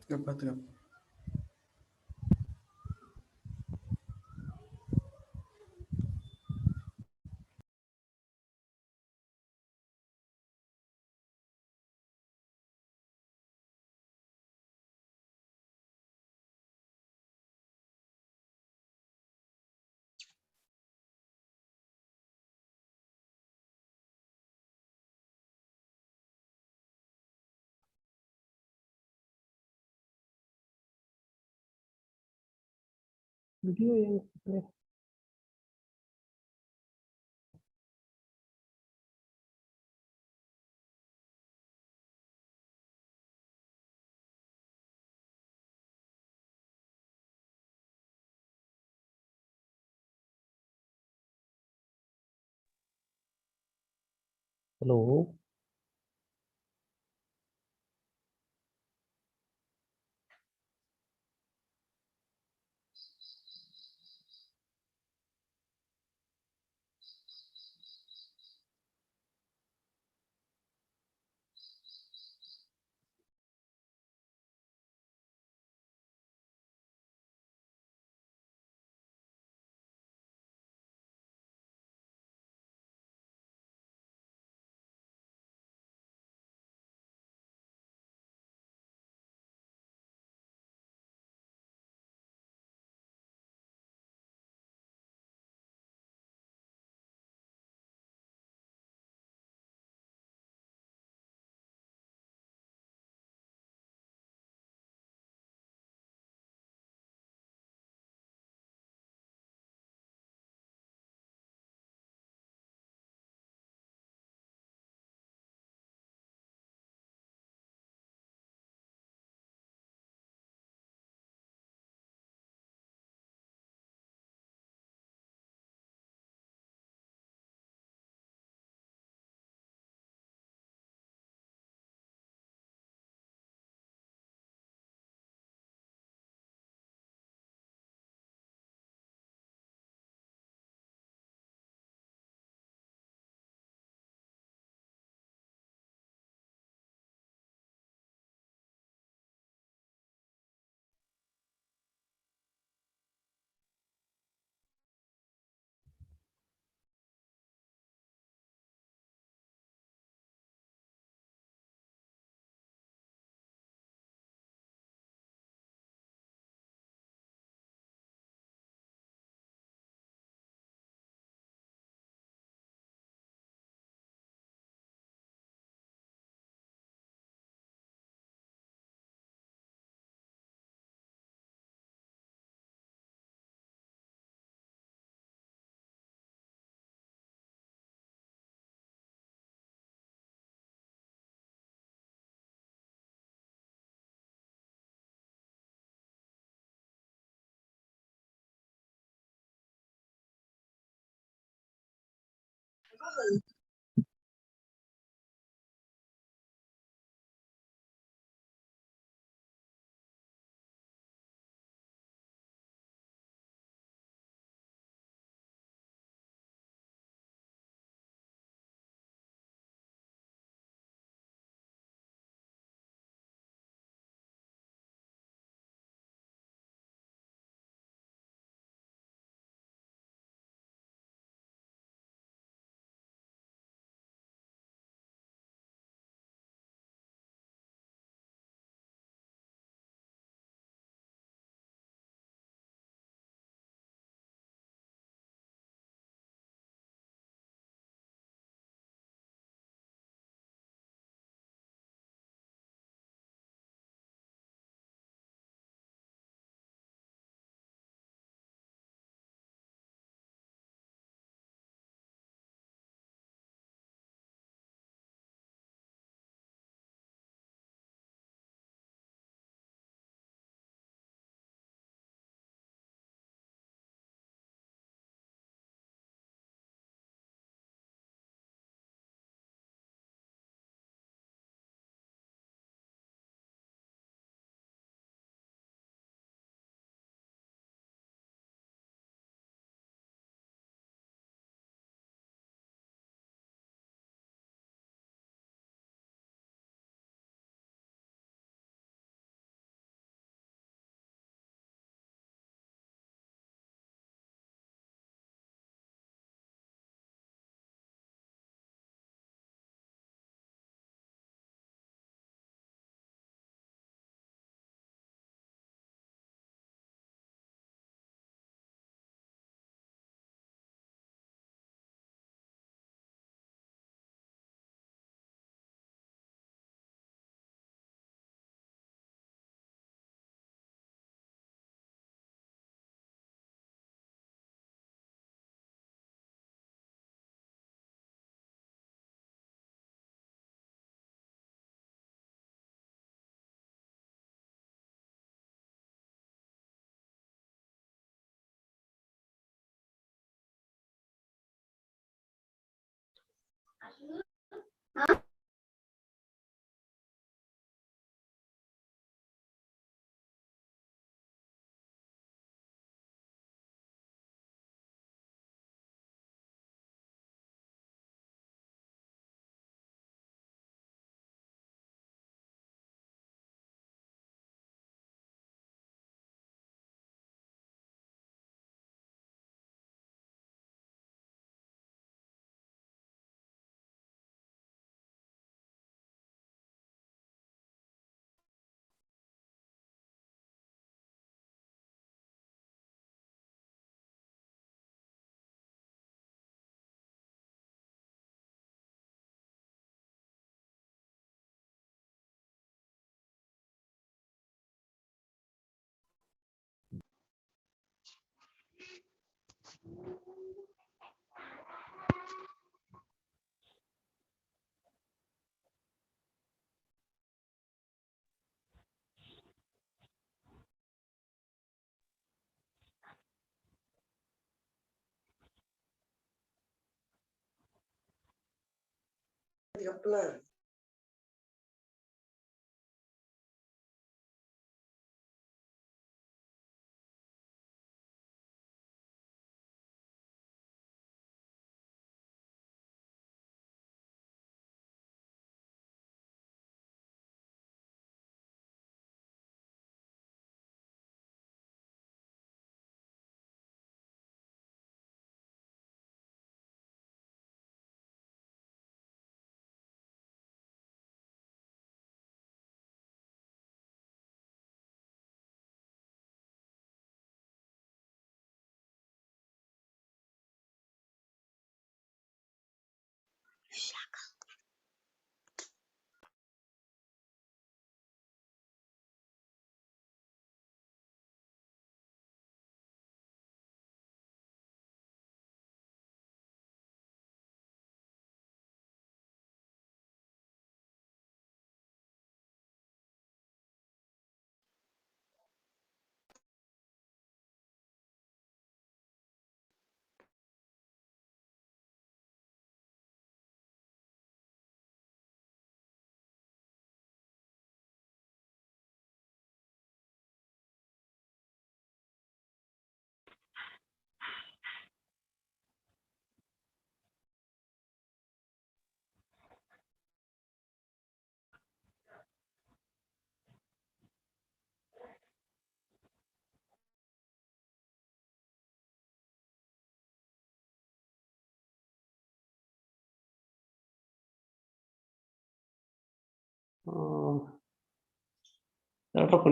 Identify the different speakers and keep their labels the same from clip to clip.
Speaker 1: Kapatga. Video yang play. Hello.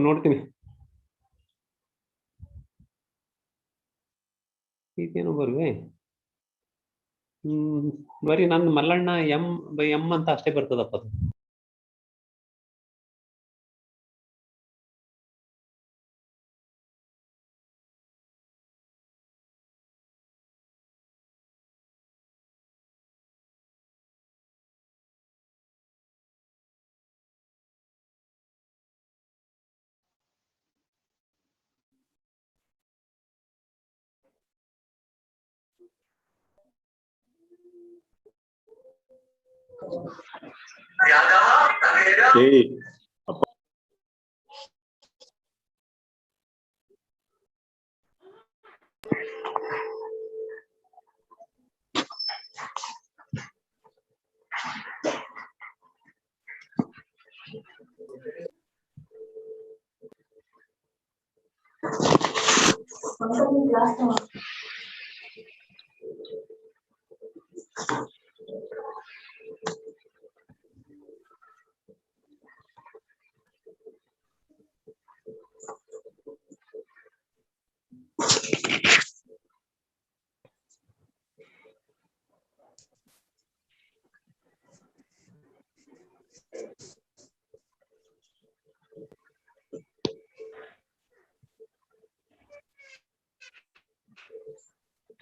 Speaker 1: ನೋಡ್ತೀನಿ ಇದೇನು ಬರುವೆ. ಬರೀ ನನ್ನ ಮಲ್ಲಣ್ಣ ಎಂ ಅಂತ ಅಷ್ಟೇ ಬರ್ತದಪ್ಪ ಅದು.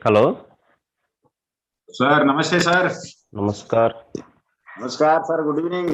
Speaker 2: हेलो
Speaker 3: सर, नमस्ते सर।
Speaker 2: नमस्कार।
Speaker 3: नमस्कार sir, good evening.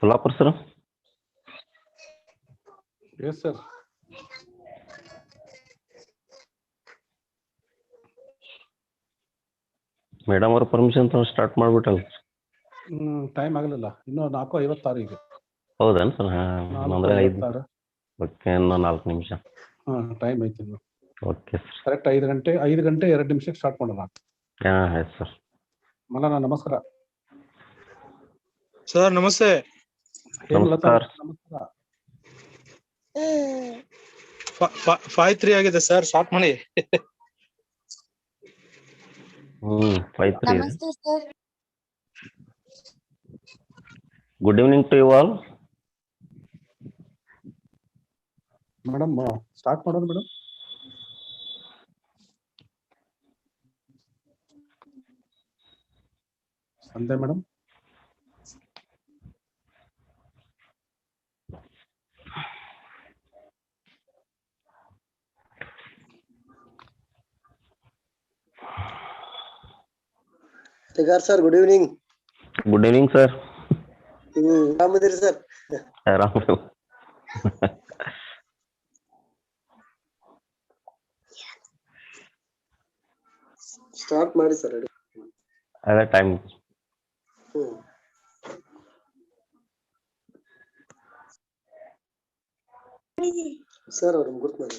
Speaker 2: Kolhapur sir.
Speaker 4: Yes, sir.
Speaker 2: Madam ಅವ್ರ ಪರ್ಮಿಷನ್ ತಗೊಂಡು ಸ್ಟಾರ್ಟ್ ಮಾಡ್ಬಿಟ್ಟಲ್ಲ.
Speaker 4: ಟೈಮ್ ಆಗಲಿಲ್ಲ, ಇನ್ನು 4:56 ಈಗ.
Speaker 2: ಹೌದೇನು ಸರ್? ಅಂದ್ರೆ 5. ಓಕೆ, ಇನ್ನೂ 4 ನಿಮಿಷ.
Speaker 4: ಟೈಮ್ ಐತಿ ಇನ್ನು.
Speaker 2: Okay sir.
Speaker 4: ಕರೆಕ್ಟ್ 5 ಗಂಟೆ 2 ನಿಮಿಷಕ್ಕೆ ಸ್ಟಾರ್ಟ್ ಮಾಡೋಣ.
Speaker 2: ಆಯ್ತು ಸರ್.
Speaker 4: ಮಲ್ಲಣ್ಣ ನಮಸ್ಕಾರ.
Speaker 5: ಸರ್ ನಮಸ್ತೆ.
Speaker 4: ನಮಸ್ಕಾರ.
Speaker 5: 5-3 ಆಗಿದೆ ಸರ್, ಸ್ಟಾರ್ಟ್ ಮಾಡಿ.
Speaker 2: 5-3.
Speaker 6: ನಮಸ್ತೆ sir.
Speaker 2: Good evening to you all.
Speaker 4: Madam start ಮಾಡೋದು madam. Sandhya madam.
Speaker 7: Sir good evening.
Speaker 2: Good evening sir.
Speaker 7: ಆರಾಮದಿರಿ ಸರ್?
Speaker 2: ಆರಾಮ.
Speaker 7: ಸ್ಟಾರ್ಟ್ ಮಾಡಿ ಸರ್.
Speaker 2: ಅದೇ ಟೈಮ್.
Speaker 7: ಸರ್ ಅವ್ರನ್ನ ಗುರ್ತು ಮಾಡಿ.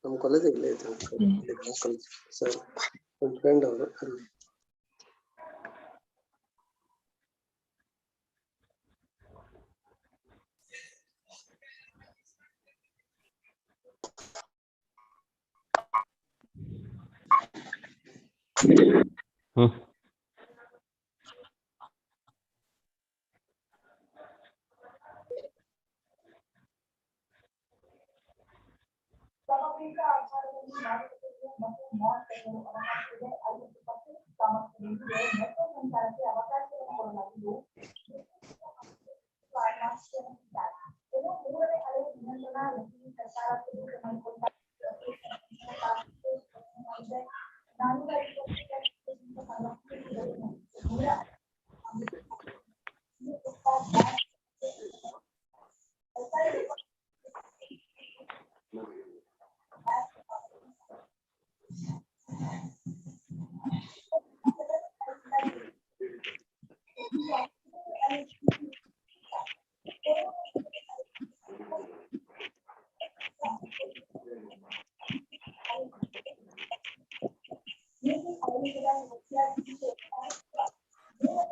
Speaker 7: ನಮ್ಮ ಕಾಲೇಜ್ ಇಲ್ಲೇ ಐತೆ ಸರ್, ಒಂದು ಫ್ರೆಂಡ್ ಅವರು ಅಲ್ಲಿ.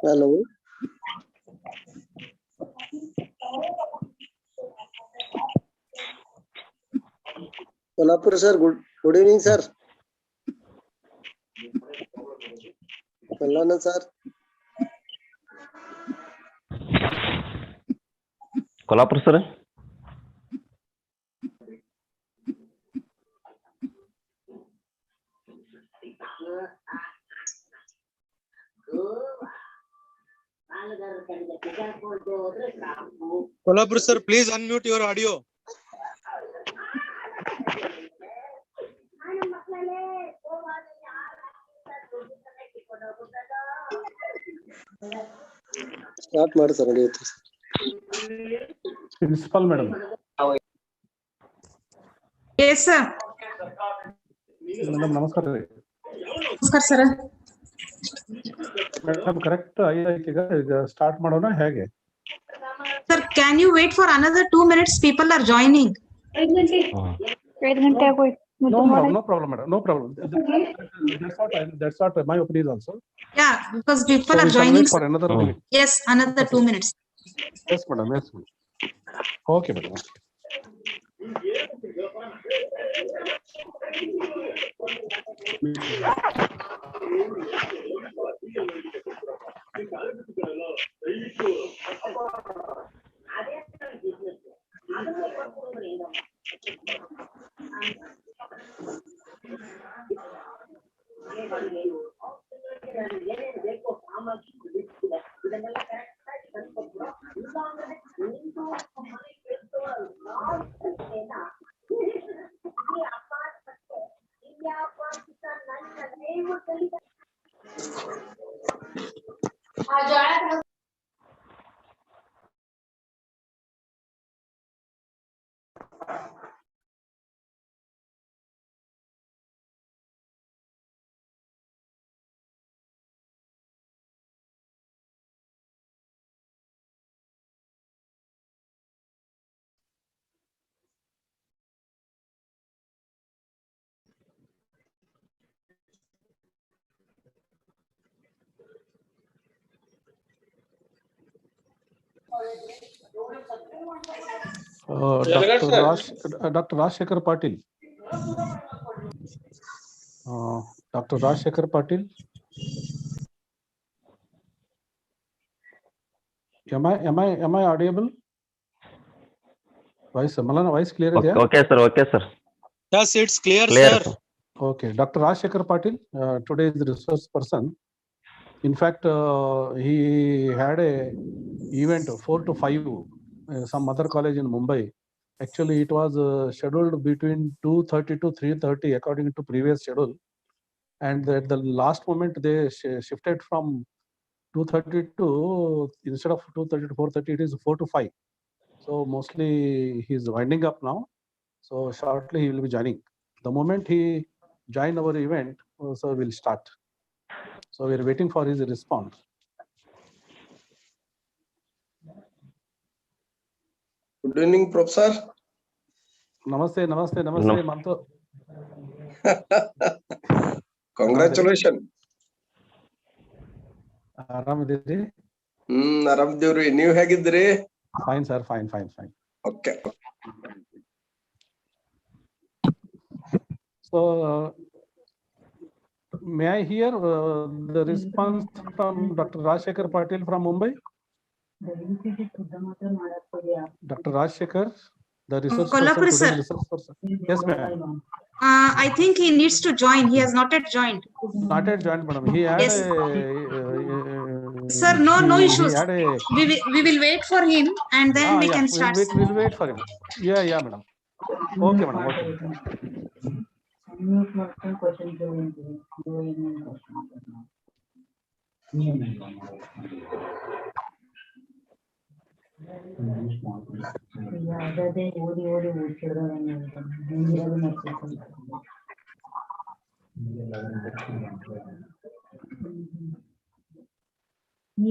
Speaker 7: Hello Kolhapur sir. Good evening sir. Mallanna sir.
Speaker 2: Kolhapur sir.
Speaker 5: Kolhapur sir, please unmute your audio.
Speaker 7: Start ಮಾಡಿ ಸರ್, ನಡೆಯುತ್ತೆ.
Speaker 4: Principal madam.
Speaker 6: Yes, sir.
Speaker 4: Madam ನಮಸ್ಕಾರ ರೀ.
Speaker 6: ನಮಸ್ಕಾರ ಸರ್.
Speaker 4: ಮೇಡಮ್ ಕರೆಕ್ಟ್ ಐದೈತಿ, ಈಗ ಸ್ಟಾರ್ಟ್ ಮಾಡೋಣ ಹೇಗೆ?
Speaker 6: Sir, can you wait for another 2 minutes? People are joining.
Speaker 8: 5 ಗಂಟೆ. 5 ಗಂಟೆ ಆಗೋಯ್ತು.
Speaker 4: No problem, madam. No problem. That's what my opinion also.
Speaker 6: Yeah, because people
Speaker 4: So
Speaker 6: are
Speaker 4: we can
Speaker 6: joining.
Speaker 4: wait for another minute.
Speaker 6: Yes, another 2 minutes.
Speaker 4: Yes, madam. Yes, madam. Okay, madam. Dr. Rajshekhar Patil. Dr. Rajshekhar Patil. Am I audible? Voice, Malana, voice clear?
Speaker 2: Okay, sir. Okay, sir.
Speaker 5: Yes, it's clear,
Speaker 2: Clear,
Speaker 5: sir.
Speaker 2: sir.
Speaker 4: Okay, Dr. Rajshekhar Patil, today is the resource person. In fact, he had a event 4 to 5, some other college in Mumbai. Actually, it was scheduled between 2:30 to 3:30 according to previous schedule. And at the last moment, they shifted from 2:30 to, instead of 2:30 to 4:30, it is 4 to 5. So mostly he's winding up now. So shortly he will be joining. The moment he join our event, so we'll start. So we are waiting for his response.
Speaker 7: Good evening, Professor.
Speaker 4: Namaste, Manto.
Speaker 7: Congratulations.
Speaker 4: ಆರಾಮಿದ್ದೀರಿ?
Speaker 7: ಆರಾಮಿದ್ದೀವ್ರಿ, ನೀವ್ ಹೇಗಿದ್ದೀರಿ?
Speaker 4: Fine, sir. Fine.
Speaker 7: Okay.
Speaker 4: So may I hear the response from Dr. Rajshekhar Patil from Mumbai? Dr. Rajshekhar, the resource
Speaker 6: Kolhapur,
Speaker 4: person,
Speaker 6: sir.
Speaker 4: today's resource person. Yes, ma'am.
Speaker 6: I think he needs to join. He has not yet joined.
Speaker 4: Not yet joined, madam. He had
Speaker 6: Yes.
Speaker 4: Sir,
Speaker 6: no issues. We will wait for him and then we can start.
Speaker 4: We'll wait for him. Yeah, madam. Okay, madam. Okay.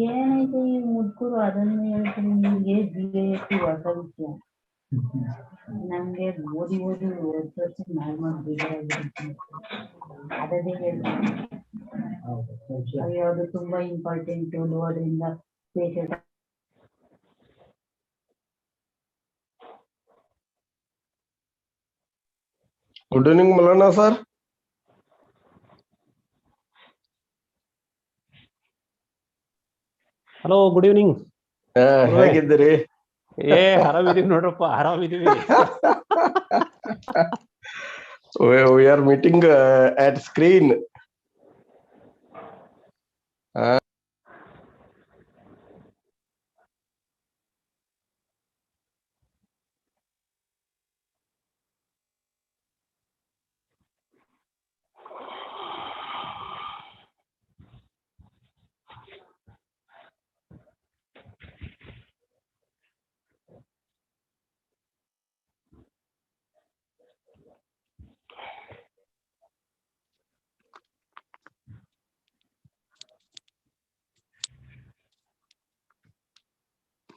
Speaker 8: ಏನೈತೆ ಈ ಮುದ್ಕರು ಅದನ್ನ ಹೇಳ್ತಾರೆ, ನಿಮ್ಗೆ GIS ಹೊಸ ವಿಷಯ. ನಮ್ಗೆ ಓದಿ ವರ್ಷ ಬೇಜಾರಾಗಿರುತ್ತೆ. ಅದೇ ಹೇಳ್ತಾರೆ, ಅದು ತುಂಬಾ ಇಂಪಾರ್ಟೆಂಟ್ ಅದರಿಂದ patient.
Speaker 7: Good evening, Malana sir.
Speaker 1: Hello, good evening.
Speaker 7: ಹೇಗಿದ್ದೀರಿ?
Speaker 1: ಆರಾಮಿದೀವಿ ನೋಡ್ರಪ್ಪ, ಆರಾಮಿದೀವಿ.
Speaker 7: We are meeting at screen.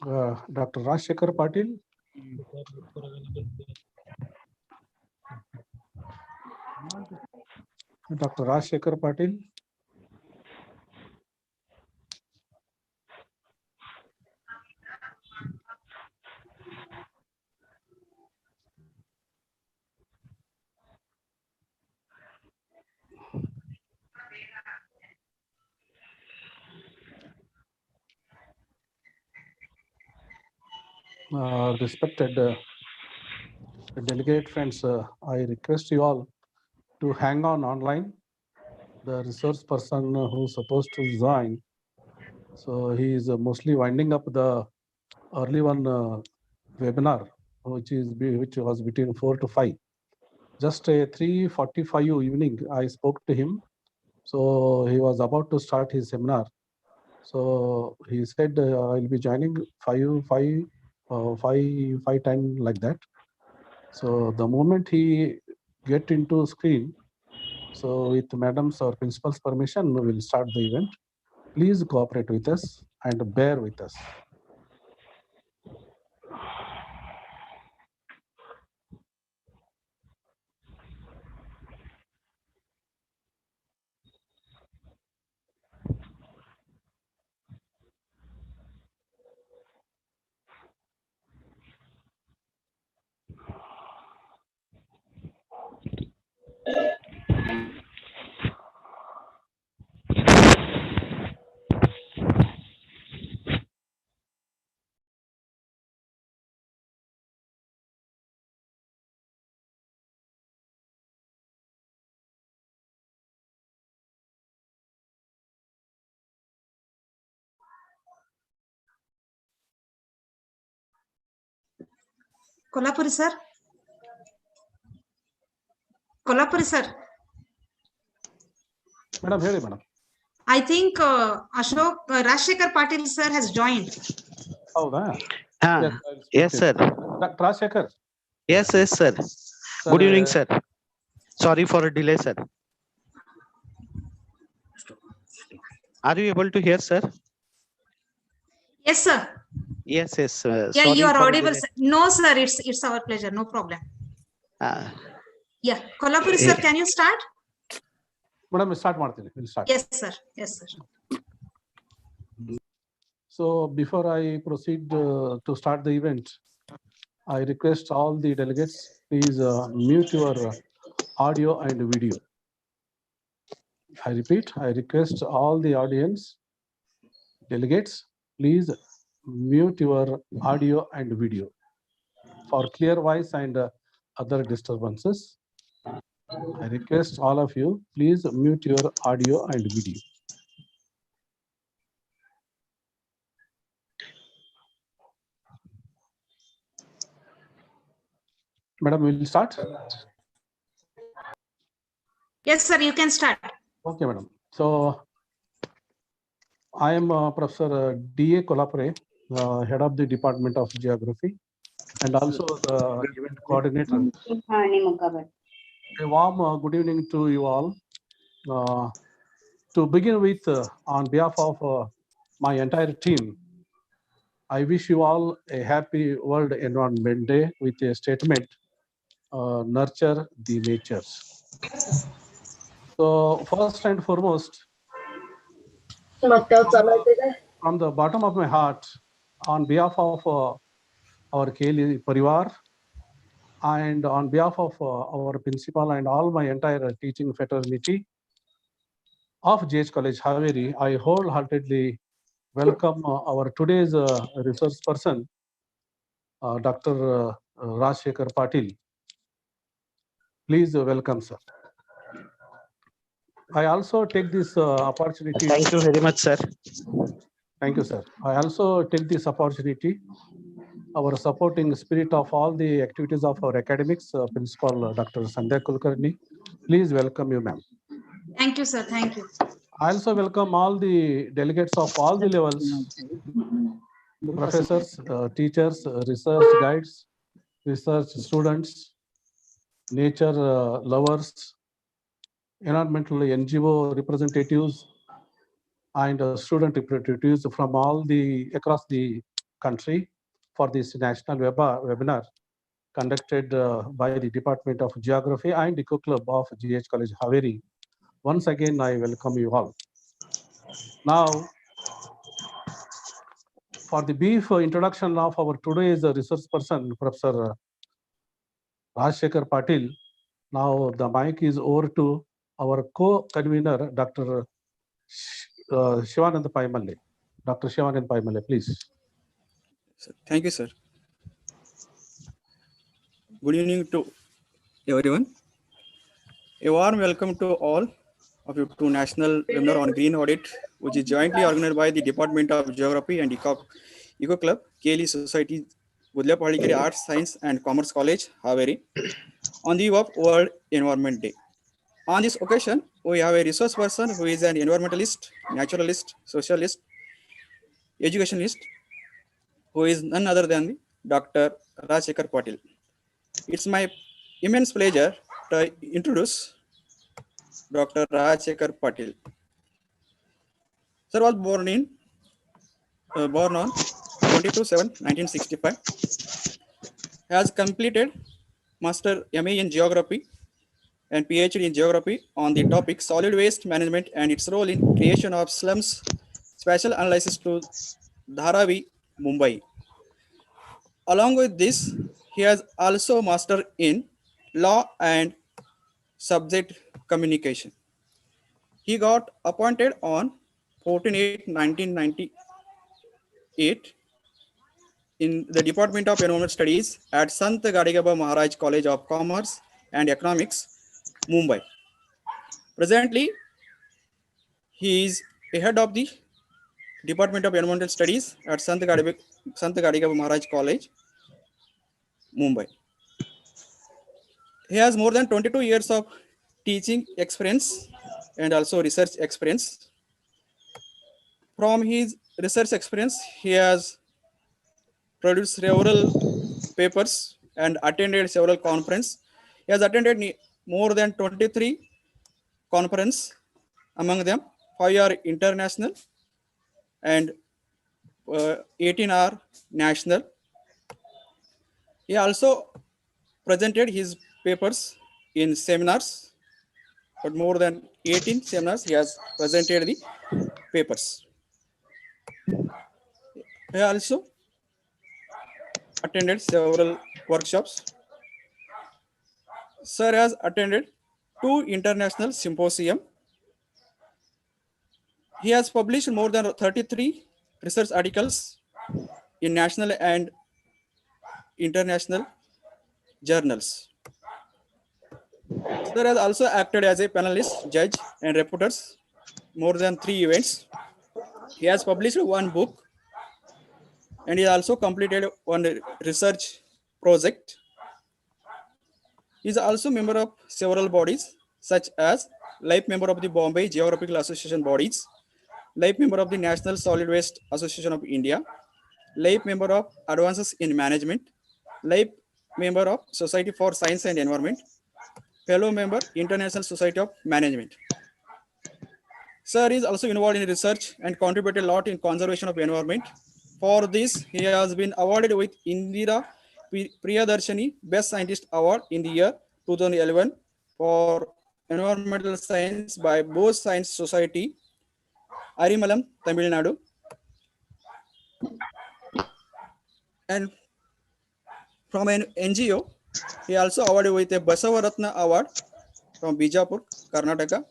Speaker 4: Dr. Rajshekhar Patil. Dr. Rajshekhar Patil. Respected delegate friends, I request you all to hang on online. The resource person who's supposed to join, so he is mostly winding up the early one webinar, which was between 4 to 5. Just a 3:45 evening, I spoke to him. So he was about to start his seminar. So he said, I'll be joining 5:10 like that. So the moment he get into screen, so with madam's or principal's permission, we will start the event. Please cooperate with us and bear with us.
Speaker 6: Kolhapuri sir. Kolhapuri sir.
Speaker 4: Madam, here, madam.
Speaker 6: I think Rajshekhar Patil sir has joined.
Speaker 4: Oh, that.
Speaker 5: Yes, sir.
Speaker 4: Rajshekhar.
Speaker 5: Yes, sir. Good evening, sir. Sorry for a delay, sir. Are you able to hear, sir?
Speaker 6: Yes, sir.
Speaker 5: Yes.
Speaker 6: Yeah,
Speaker 5: Sorry
Speaker 6: you are
Speaker 5: for a
Speaker 6: audible.
Speaker 5: delay.
Speaker 6: Sir. No, sir. It's our pleasure. No problem. Yeah, Kolhapuri sir, can you start?
Speaker 4: Madam, start ಮಾಡ್ತೀನಿ. We'll start.
Speaker 6: Yes, sir. Yes, sir.
Speaker 4: So before I proceed to start the event, I request all the delegates, please mute your audio and video. I repeat, I request all the audience, delegates, please mute your audio and video for clear voice and other disturbances. I request all of you, please mute your audio and video. Madam, we'll start.
Speaker 6: Yes, sir. You can start.
Speaker 4: Okay, madam. So I am Professor D.A. Kolhapure, head of the Department of Geography, and also the event coordinator. A warm good evening to you all. To begin with, on behalf of my entire team, I wish you all a happy World Environment Day with a statement, nurture the natures. So first and foremost, from the bottom of my heart, on behalf of our Keli Parivar, and on behalf of our principal and all my entire teaching fraternity of JH College Haveri, I wholeheartedly welcome our today's resource person, Dr. Rajshekhar Patil. Please welcome, sir. I also take this opportunity.
Speaker 5: Thank you very much, sir.
Speaker 4: Thank you, sir. I also take this opportunity, our supporting spirit of all the activities of our academics, Principal Dr. Sandhya Kulkarni. Please welcome you, ma'am.
Speaker 6: Thank you, sir. Thank you.
Speaker 4: I also welcome all the delegates of all the levels, professors, teachers, research guides, research students, nature lovers, environmental NGO representatives, and student representatives from all the across the country for this national webinar conducted by the Department of Geography and Eco Club of GH College, Haveri. Once again, I welcome you all. Now, for the brief introduction of our today's resource person, Professor Rajshekhar Patil. Now the mic is over to our co-convener, Dr. Shivanand Paimale. Dr. Shivanand Paimale, please.
Speaker 9: Thank you, sir. Good evening to everyone. A warm welcome to all of you to National Webinar on Green Audit, which is jointly organized by the Department of Geography and Eco Club, KLE Society, Budlepalikari Arts, Science and Commerce College, Haveri, on the eve of World Environment Day. On this occasion, we have a resource person who is an environmentalist, naturalist, socialist, educationalist, who is none other than Dr. Rajshekhar Patil. It's my immense pleasure to introduce Dr. Rajshekhar Patil. Sir was born on 22/7/1965. Has completed Master MA in Geography and PhD in Geography on the topic solid waste management and its role in creation of slums, special analysis to Dharavi, Mumbai. Along with this, he has also mastered in law and subject communication. He got appointed on 14/8/1998 in the Department of Environmental Studies at Sant Gadegaba Maharaj College of Commerce and Economics, Mumbai. Presently, he is a head of the Department of Environmental Studies at Sant Gadegaba Maharaj College, Mumbai. He has more than 22 years of teaching experience and also research experience. From his research experience, he has produced several papers and attended several conferences. He has attended more than 23 conferences. Among them, 5 are international and 18 are national. He also presented his papers in seminars, but more than 18 seminars he has presented the papers. He also attended several workshops. Sir has attended 2 international symposium. He has published more than 33 research articles in national and international journals. Sir has also acted as a panelist, judge, and reporters more than 3 events. He has published 1 book, and he also completed 1 research project. He is also member of several bodies, such as life member of the Bombay Geographical Association bodies, life member of the National Solid Waste Association of India, life member of Advances in Management, life member of Society for Science and Environment, fellow member International Society of Management. Sir is also involved in research and contributed a lot in conservation of environment. For this, he has been awarded with Indira Priyadarshini Best Scientist Award in the year 2011 for environmental science by Bose Science Society, Arimalam, Tamil Nadu. And from an NGO, he also awarded with a Basavaratna Award from Bijapur, Karnataka.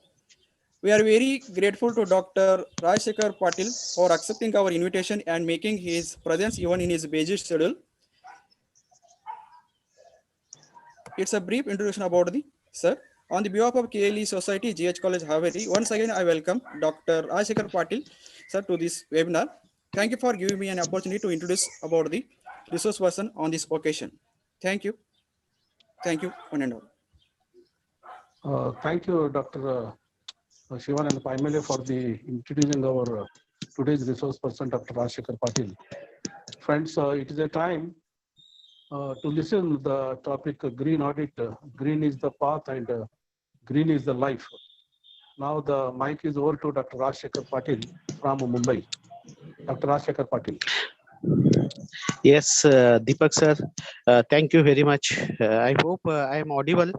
Speaker 9: We are very grateful to Dr. Rajshekhar Patil for accepting our invitation and making his presence even in his busy schedule. It's a brief introduction about the sir. On the behalf of KLE Society, GH College, Haveri, once again I welcome Dr. Rajshekhar Patil, sir, to this webinar. Thank you for giving me an opportunity to introduce about the resource person on this occasion. Thank you. Thank you, one and all.
Speaker 4: Thank you, Dr. Shivanand Paimale, for the introducing our today's resource person, Dr. Rajshekhar Patil. Friends, it is a time to listen the topic green audit. Green is the path and green is the life. Now the mic is over to Dr. Rajshekhar Patil from Mumbai. Dr. Rajshekhar Patil.
Speaker 5: Yes, Deepak sir, thank you very much. I hope I am audible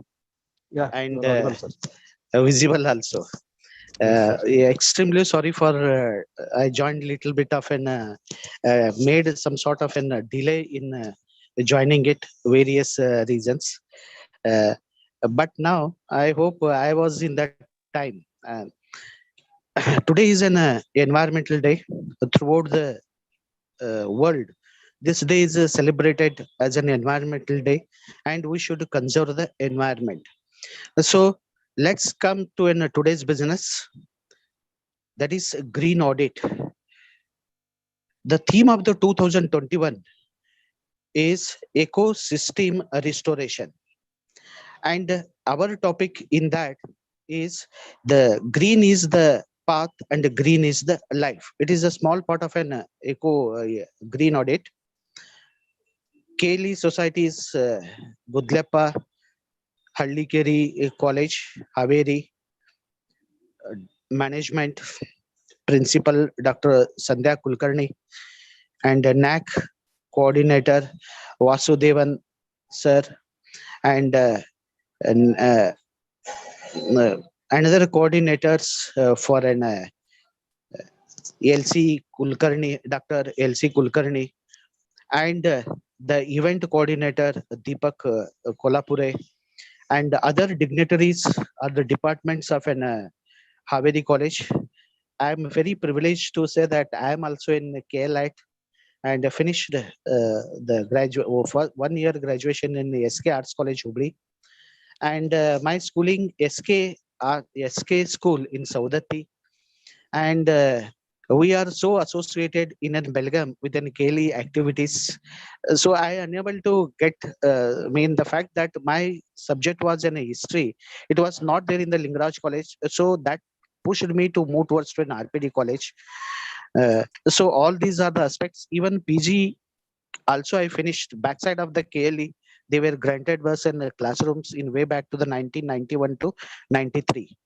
Speaker 4: Yeah,
Speaker 5: and
Speaker 4: you're audible, sir.
Speaker 5: visible also.
Speaker 4: Yes, sir.
Speaker 5: Yeah, extremely sorry for I joined little bit of an made some sort of an delay in joining it, various reasons. Uh, but now I hope I was in that time. Today is an environmental day throughout the world. This day is celebrated as an environmental day, and we should conserve the environment. So let's come to today's business, that is green audit. The theme of the 2021 is ecosystem restoration, and our topic in that is the green is the path and the green is the life. It is a small part of an eco green audit. Keli Society's Budlepa Hallikeri College, Haveri, management principal Dr. Sandhya Kulkarni, and NAC coordinator Vasudevan sir, and another coordinators for an LC Kulkarni, Dr. LC Kulkarni, and the event coordinator Deepak Kolapure, and other dignitaries are the departments of an Haveri College. I am very privileged to say that I am also in KLIT and finished the graduate 1 year graduation in the SK Arts College Hubli, and my schooling SK school in Saudati, and we are so associated in Belgium with an Keli activities. So I unable to get mean the fact that my subject was in history. It was not there in the Lingaraj College, so that pushed me to move towards to an RPD college. So all these are the aspects. Even PG also I finished backside of the KLE. They were granted us in the classrooms in way back to the 1991 to 93.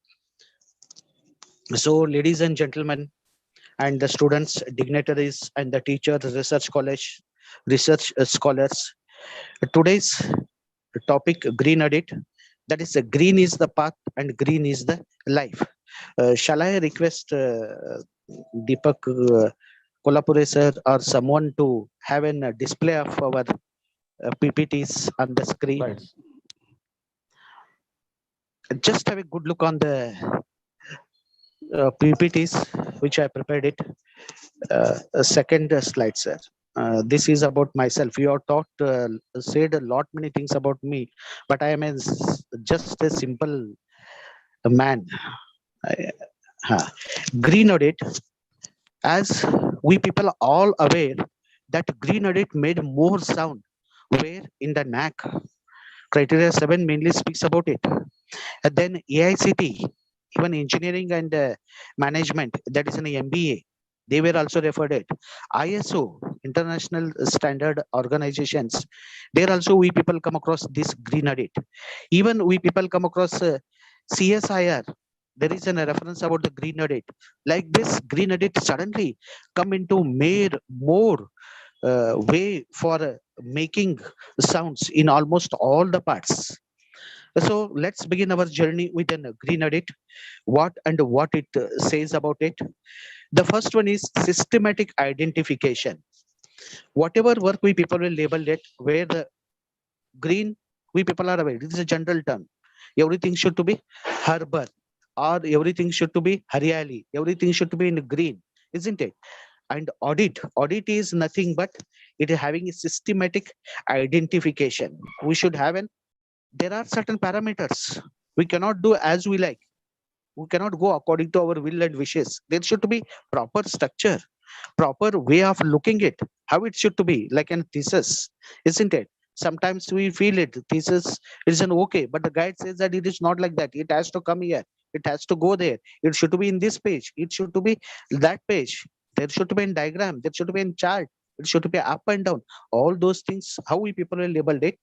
Speaker 5: So ladies and gentlemen, and the students, dignitaries, and the teachers, research college, research scholars, today's topic green audit. That is, green is the path and green is the life. Shall I request Deepak Kolapure sir or someone to have a display of our PPTs on the screen?
Speaker 4: Right.
Speaker 5: Just have a good look on the PPTs which I prepared it. Second slide, sir. This is about myself. You have talked, said a lot many things about me, but I am just a simple man. Green audit, as we people are all aware that green audit made more sound where in the NAC criteria 7 mainly speaks about it. And then AICT, even engineering and management, that is an MBA, they were also referred it. ISO, international standard organizations, there also we people come across this green audit. Even we people come across CSIR, there is a reference about the green audit. Like this green audit suddenly come into more way for making sounds in almost all the parts. So let's begin our journey with a green audit. What it says about it. The first one is systematic identification. Whatever work we people will label it, where the green we people are aware. This is a general term. Everything should to be herbal, or everything should to be haryali. Everything should to be in green, isn't it? And audit is nothing but it is having a systematic identification. We should have an, there are certain parameters. We cannot do as we like. We cannot go according to our will and wishes. There should be proper structure, proper way of looking it, how it should to be, like an thesis, isn't it? Sometimes we feel it, thesis is an okay, but the guide says that it is not like that. It has to come here. It has to go there. It should be in this page. It should to be that page. There should be a diagram. There should be a chart. It should be up and down. All those things, how we people will labeled it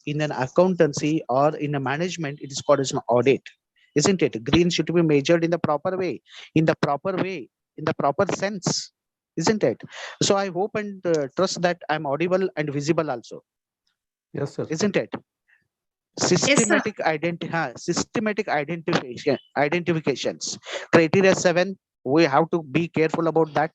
Speaker 5: in an accountancy or in a management, it is called as an audit, isn't it? Green should be measured in the proper way, in the proper way, in the proper sense. isn't it? So I hope and trust that I'm audible and visible also,
Speaker 4: Yes, sir.
Speaker 5: isn't it? Systematic identifications. Criteria 7, we have to be careful about that.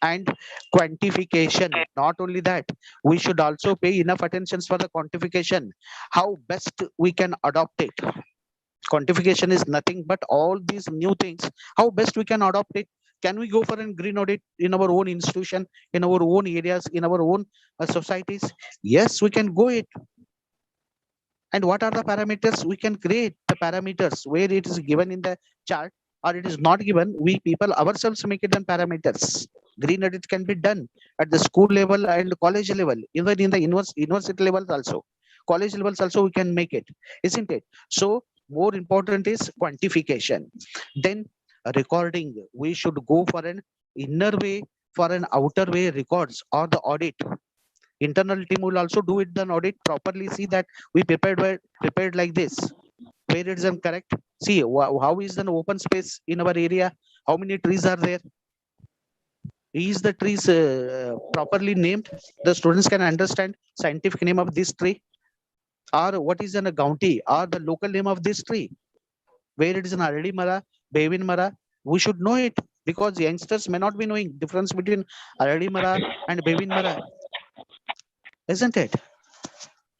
Speaker 5: And quantification, not only that, we should also pay enough attention for the quantification, how best we can adopt it. Quantification is nothing but all these new things, how best we can adopt it. Can we go for a green audit in our own institution, in our own areas, in our own societies? Yes, we can go it. And what are the parameters? We can create the parameters where it is given in the chart or it is not given. We people ourselves make it in parameters. Green audit can be done at the school level and college level, even in the university levels also. College levels also we can make it, isn't it? So more important is quantification. Then recording. We should go for an inner way, for an outer way records or the audit. Internal team will also do it, the audit properly, see that we prepared like this, where it is incorrect. See how is an open space in our area, how many trees are there, is the trees properly named, the students can understand scientific name of this tree, or what is an a county or the local name of this tree, where it is an aradi mara, bevin mara. We should know it, because youngsters may not be knowing difference between aradi mara and bevin mara, isn't it?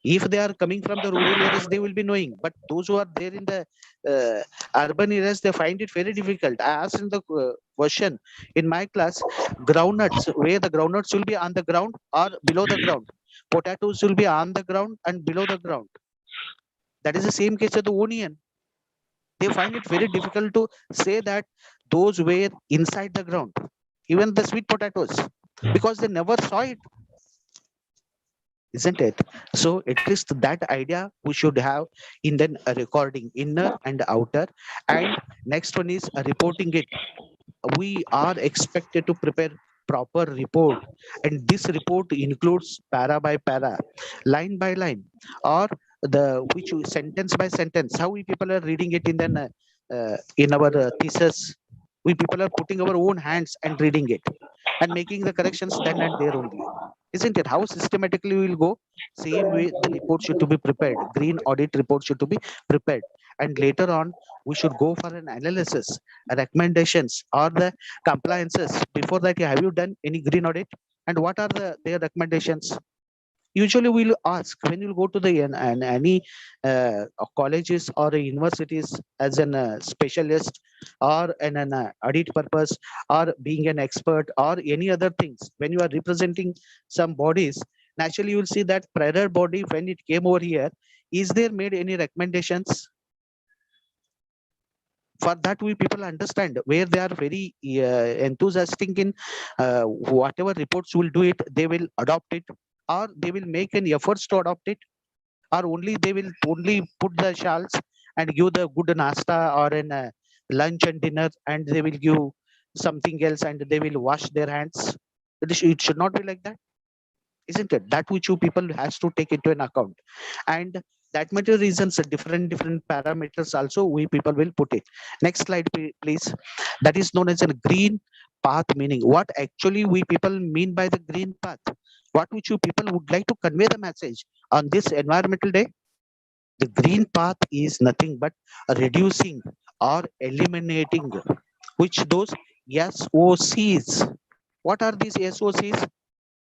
Speaker 5: If they are coming from the rural areas, they will be knowing, but those who are there in the urban areas, they find it very difficult. I asked in the question in my class, groundnuts, where the groundnuts will be on the ground or below the ground, potatoes will be on the ground and below the ground. That is the same case of the onion. They find it very difficult to say that those were inside the ground, even the sweet potatoes, because they never saw it, isn't it? So it is that idea we should have in then a recording, inner and outer. And next one is reporting it. We are expected to prepare proper report, and this report includes para by para, line by line, or the which sentence by sentence, how we people are reading it in our thesis. We people are putting our own hands and reading it and making the corrections then and there only, isn't it? How systematically we will go, same way the report should to be prepared, green audit report should to be prepared. And later on we should go for an analysis, recommendations, or the compliances. Before that, have you done any green audit, and what are their recommendations? Usually we'll ask when you go to the any colleges or universities as an specialist, or an audit purpose, or being an expert, or any other things. When you are representing some bodies, naturally you will see that prior body, when it came over here, is there made any recommendations? For that, we people understand where they are very enthusiastic in whatever reports will do it, they will adopt it, or they will make an efforts to adopt it, or only they will only put the shawls and give the good nasta or an lunch and dinner, and they will give something else and they will wash their hands. It should not be like that, isn't it? That which you people has to take into an account. And that matter reasons, different parameters also we people will put it. Next slide please. That is known as a green path meaning. What actually we people mean by the green path? What which you people would like to convey the message on this environmental day? The green path is nothing but reducing or eliminating which those SOCs. What are these SOCs?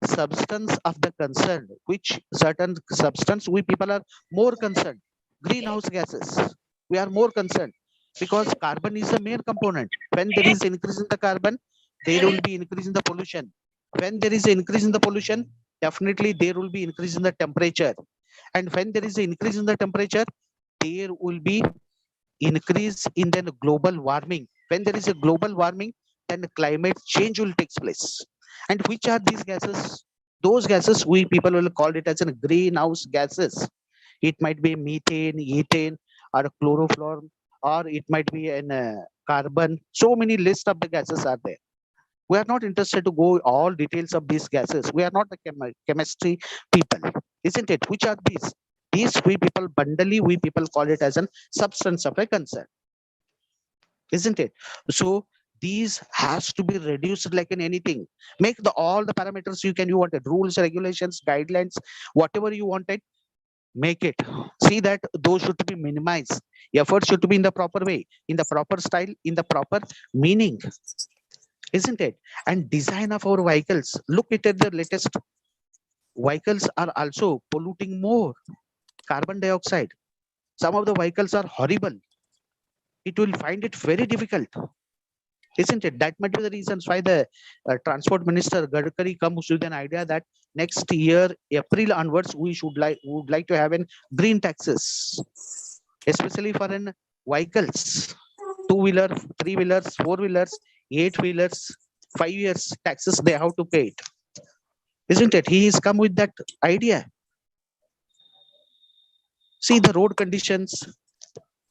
Speaker 5: Substance of the concern, which certain substance we people are more concerned. Greenhouse gases, we are more concerned, because carbon is the main component. When there is increase in the carbon, there will be increase in the pollution. When there is increase in the pollution, definitely there will be increase in the temperature. And when there is increase in the temperature, there will be increase in the global warming. When there is a global warming, then climate change will take place. And which are these gases? Those gases we people will call it as a greenhouse gases. It might be methane, ethane, or chlorofluorine, or it might be an carbon. So many list of the gases are there. We are not interested to go all details of these gases. We are not the chemistry people, isn't it? Which are these? These we people bundly we people call it as a substance of a concern, isn't it? So these has to be reduced like in anything. Make all the parameters you wanted, rules, regulations, guidelines, whatever you wanted, make it. See that those should be minimized. Effort should be in the proper way, in the proper style, in the proper meaning, isn't it? And design of our vehicles. Look at the latest vehicles are also polluting more carbon dioxide. Some of the vehicles are horrible. It will find it very difficult, isn't it? That might be the reasons why the transport minister Gadkari comes with an idea that next year April onwards we would like to have an green taxes, especially for an vehicles, 2-wheeler, 3-wheelers, 4-wheelers, 8-wheelers, 5 years taxes they have to pay it, isn't it? He has come with that idea. See the road conditions,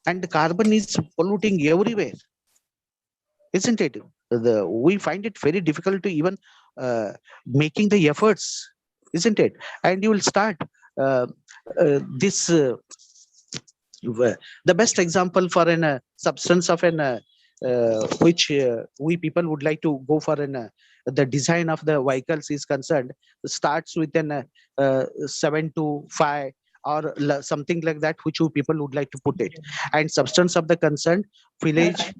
Speaker 5: and the carbon is polluting everywhere, isn't it? We find it very difficult to even making the efforts, isn't it? And you will start this the best example for an substance of an which we people would like to go for an the design of the vehicles is concerned, starts with an 7 to 5 or something like that, which you people would like to put it. And substance of the concerned village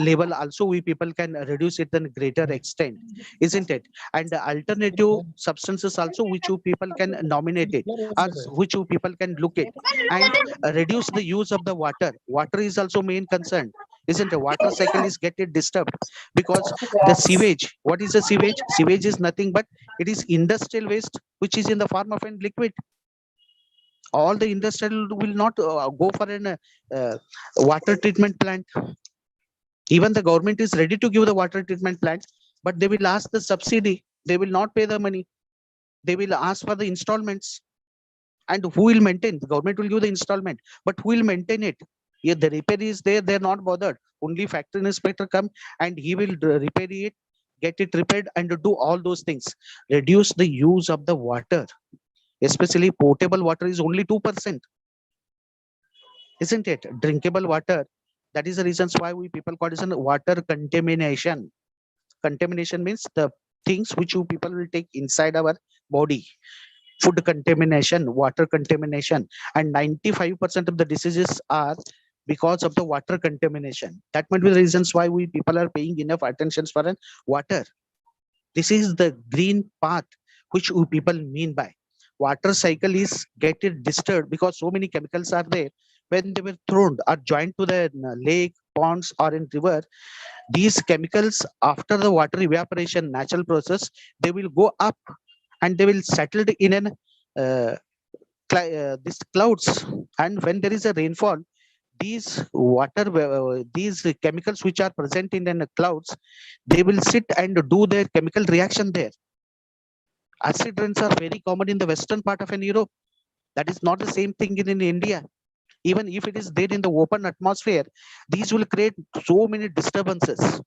Speaker 5: level also we people can reduce it in greater extent, isn't it? And the alternative substances also which you people can nominate it, or which you people can look at, and reduce the use of the water. Water is also main concern, isn't it? Water cycle is getting disturbed because the sewage. What is the sewage? Sewage is nothing but it is industrial waste which is in the form of a liquid. All the industrial will not go for an water treatment plant. Even the government is ready to give the water treatment plant, but they will ask the subsidy. They will not pay the money. They will ask for the installments. And who will maintain? The government will give the installment, but who will maintain it? If the repair is there, they're not bothered. Only factory inspector come and he will repair it, get it repaired, and do all those things. Reduce the use of the water, especially potable water is only 2%, isn't it? Drinkable water. That is the reasons why we people call it water contamination. Contamination means the things which you people will take inside our body. Food contamination, water contamination, and 95% of the diseases are because of the water contamination. That might be the reasons why we people are paying enough attention for water. This is the green path which we people mean by water cycle is getting disturbed because so many chemicals are there. When they were thrown or joined to the lake, ponds, or in river, these chemicals after the water evaporation natural process, they will go up and they will settle in an these clouds. And when there is a rainfall, these these chemicals which are present in the clouds, they will sit and do their chemical reaction there. Acid rains are very common in the western part of Europe. That is not the same thing in India. Even if it is there in the open atmosphere, these will create so many disturbances.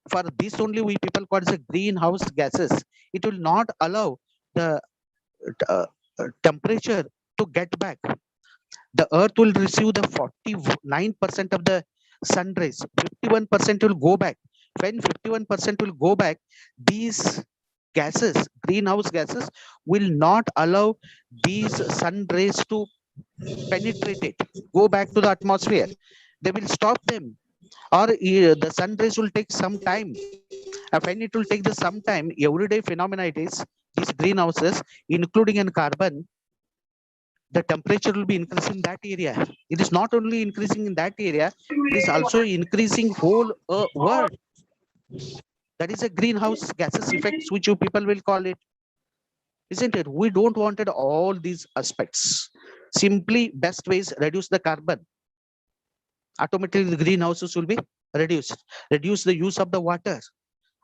Speaker 5: For this only we people call it as greenhouse gases. It will not allow the temperature to get back. The earth will receive the 49% of the sun rays, 51% will go back. When 51% will go back, these gases, greenhouse gases, will not allow these sun rays to penetrate it, go back to the atmosphere. They will stop them, or the sun rays will take some time. And when it will take the some time, everyday phenomena it is, these greenhouses, including in carbon, the temperature will be increasing in that area. It is not only increasing in that area, it is also increasing whole world. That is a greenhouse gases effects, which you people will call it, isn't it? We don't wanted all these aspects. Simply best ways reduce the carbon. Automatically the greenhouses will be reduced. Reduce the use of the water.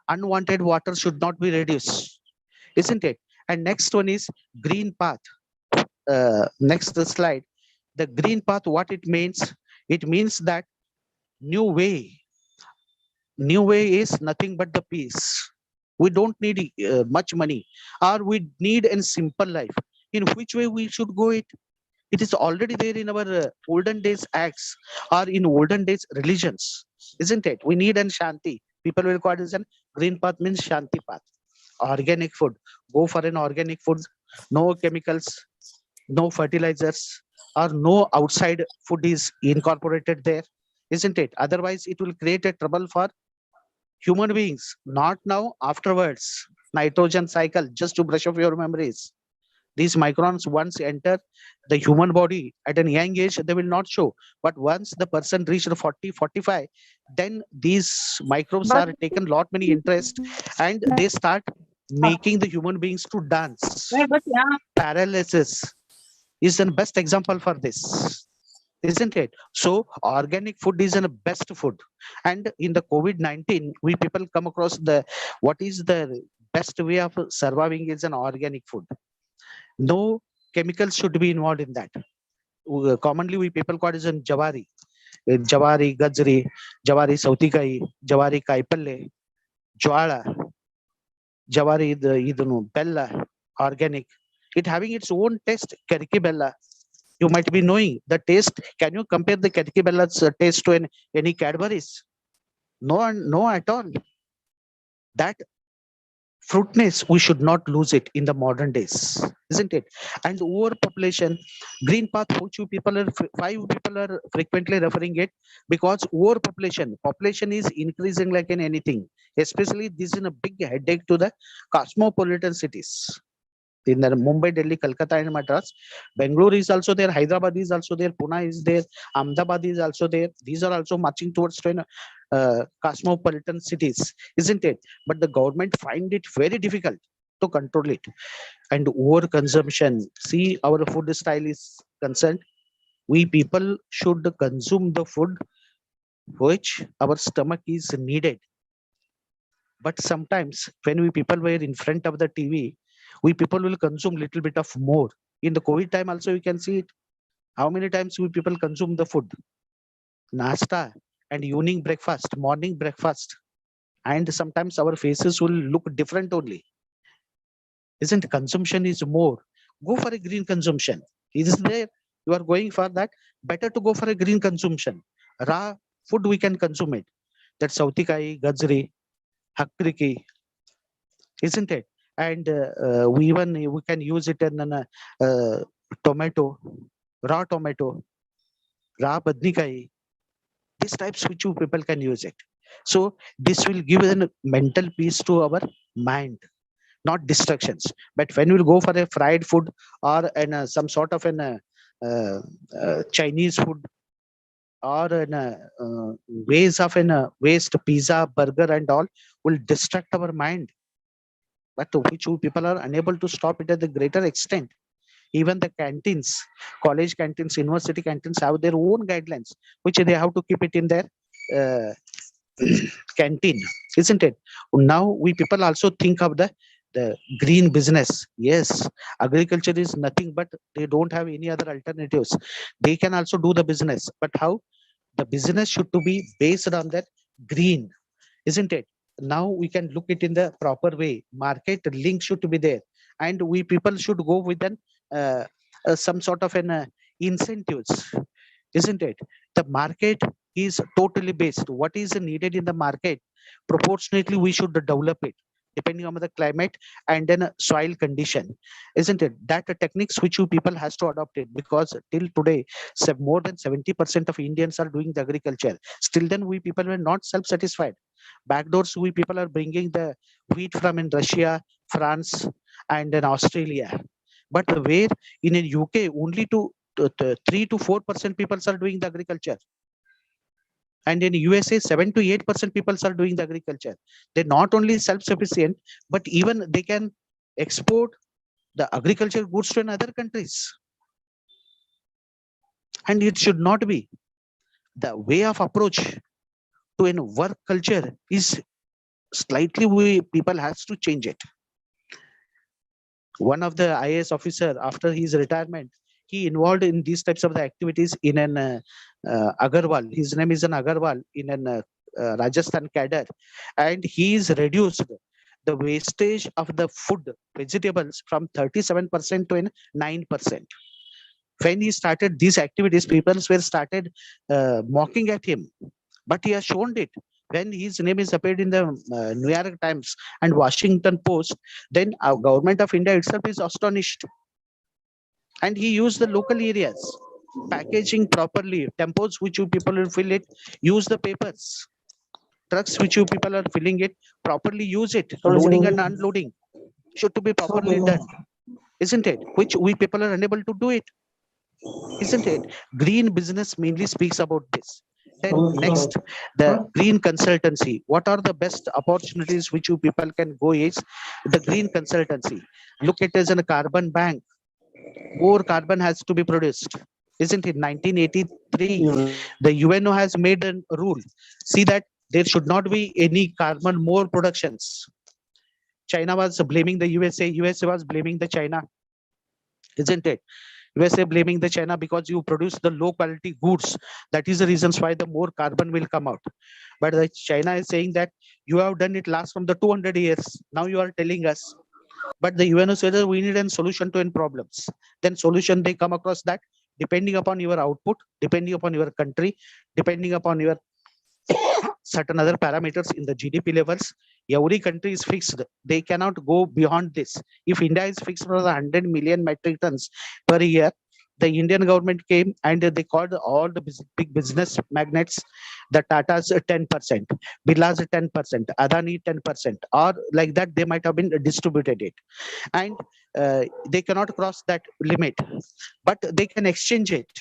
Speaker 5: Unwanted water should not be reduced, isn't it? And next one is green path. Next slide. The green path, what it means? It means that new way. New way is nothing but the peace. We don't need much money, or we need a simple life. In which way we should go it? It is already there in our olden days acts or in olden days religions, isn't it? We need an shanti. people will call it as an green path means Shanti path. Organic food. Go for an organic food. No chemicals, no fertilizers, or no outside food is incorporated there, isn't it? Otherwise, it will create a trouble for human beings. Not now, afterwards. Nitrogen cycle, just to brush off your memories. These microns once enter the human body at an young age, they will not show. But once the person reached 40, 45, then these microbes are taken lot many interest and they start making the human beings to dance. Paralysis is the best example for this, isn't it? So organic food is the best food. And in the COVID-19, we people come across what is the best way of surviving is an organic food. No chemicals should be involved in that. Commonly, we people call it as in Jawari, Gajri, Jawari Sautikai, Jawari Kaipalle, Jwala, Jawari idunu, Bella, organic. It having its own taste, Keriki Bella. You might be knowing the taste. Can you compare the Keriki Bella's taste to any Cadbury's? No, no at all. That fruitness, we should not lose it in the modern days, isn't it? And overpopulation, green path, five people are frequently referring it because population is increasing like in anything. Especially this is a big headache to the cosmopolitan cities. In the Mumbai, Delhi, Kolkata, and Madras, Bangalore is also there, Hyderabad is also there, Pune is there, Ahmedabad is also there. These are also marching towards cosmopolitan cities, isn't it? But the government find it very difficult to control it. And overconsumption. See, our food style is concerned. We people should consume the food which our stomach is needed. But sometimes when we people were in front of the TV, we people will consume little bit of more. In the COVID time also, you can see it. How many times we people consume the food? Nasta and evening breakfast, morning breakfast. And sometimes our faces will look different only. Isn't consumption is more? Go for a green consumption. Is there? You are going for that. Better to go for a green consumption. Raw food we can consume it. That's Sautikai, Gajri, Hakriki. Isn't it? And we can use it in tomato, raw badnikai. These types which you people can use it. So this will give a mental peace to our mind, not distractions. But when we go for a fried food or some sort of Chinese food or ways of waste pizza, burger and all will distract our mind. But which people are unable to stop it at the greater extent. Even the canteens, college canteens, university canteens have their own guidelines, which they have to keep it in their canteen, isn't it? Now we people also think of the green business. Yes, agriculture is nothing but they don't have any other alternatives. They can also do the business, but how? The business should to be based on that green, isn't it? Now we can look it in the proper way. Market link should be there, and we people should go with some sort of incentives, isn't it? The market is totally based. What is needed in the market? Proportionately, we should develop it depending on the climate and then soil condition, isn't it? That techniques which you people has to adopt it, because till today, more than 70% of Indians are doing the agriculture. Still then we people were not self-satisfied. Backdoors, we people are bringing the wheat from in Russia, France, and in Australia. But where in UK, only 3 to 4% people are doing the agriculture. And in USA, 7 to 8% people are doing the agriculture. They're not only self-sufficient, but even they can export the agricultural goods to other countries. And it should not be. The way of approach to a work culture is slightly people has to change it. One of the IAS officer, after his retirement, he involved in these types of the activities in an Agarwal. His name is an Agarwal in an Rajasthan cadre, and he is reduced the wastage of the food vegetables from 37% to 9%. When he started these activities, people were started mocking at him, but he has shown it. When his name is appeared in the New York Times and Washington Post, then our government of India itself is astonished. And he used the local areas, packaging properly, tempos which you people will fill it, use the papers, trucks which you people are filling it, properly use it, loading and unloading should to be properly done, isn't it? Which we people are unable to do it, isn't it? Green business mainly speaks about this. Then next, the green consultancy. What are the best opportunities which you people can go is the green consultancy. Look at it as a carbon bank. More carbon has to be produced, isn't it? 1983, the UNO has made a rule. See that there should not be any carbon more productions. China was blaming the USA. USA was blaming the China, isn't it? USA blaming the China because you produce the low quality goods. That is the reasons why the more carbon will come out. But the China is saying that you have done it last from the 200 years. Now you are telling us. But the UNO said that we need a solution to end problems. Then solution they come across that depending upon your output, depending upon your country, depending upon your certain other parameters in the GDP levels, every country is fixed. They cannot go beyond this. If India is fixed for the 100 million metric tons per year, the Indian government came and they called all the big business magnates, the Tata's 10%, Birla's 10%, Adani 10%, or like that they might have been distributed it. And they cannot cross that limit, but they can exchange it.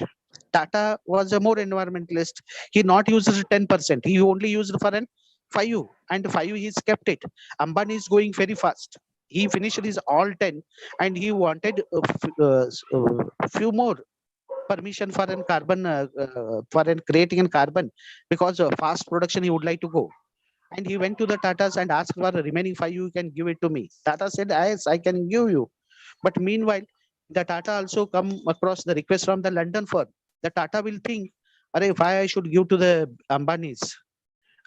Speaker 5: Tata was a more environmentalist. He not used 10%. He only used for an 5, and 5 he's kept it. Ambani is going very fast. He finished his all 10, and he wanted a few more permission for an carbon for an creating an carbon, because fast production he would like to go. And he went to the Tatas and asked for the remaining 5, you can give it to me. Tata said, yes, I can give you. But meanwhile, the Tata also come across the request from the London firm. The Tata will think, why I should give to the Ambanis?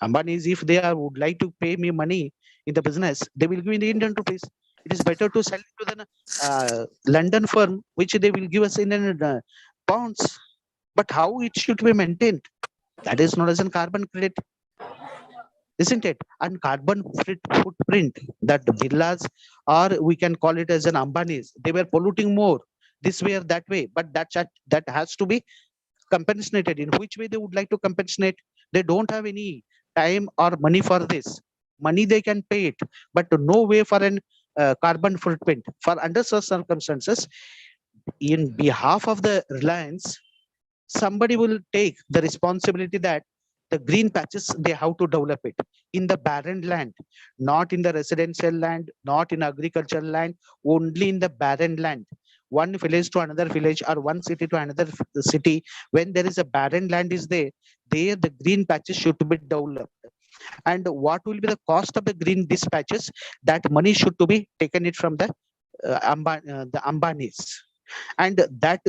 Speaker 5: Ambanis, if they would like to pay me money in the business, they will give in the Indian rupees. It is better to sell it to the London firm, which they will give us in pounds. But how it should be maintained? That is not as a carbon credit, isn't it? And carbon footprint that the Birlas, or we can call it as an Ambanis, they were polluting more this way or that way, but that has to be compensated. In which way they would like to compensate? They don't have any time or money for this. Money they can pay it, but no way for an carbon footprint. For under such circumstances, in behalf of the Reliance, somebody will take the responsibility that the green patches, they have to develop it in the barren land, not in the residential land, not in agricultural land, only in the barren land. One village to another village, or one city to another city, when there is a barren land is there the green patches should be developed. And what will be the cost of the green dispatches? That money should to be taken it from the Ambanis. And that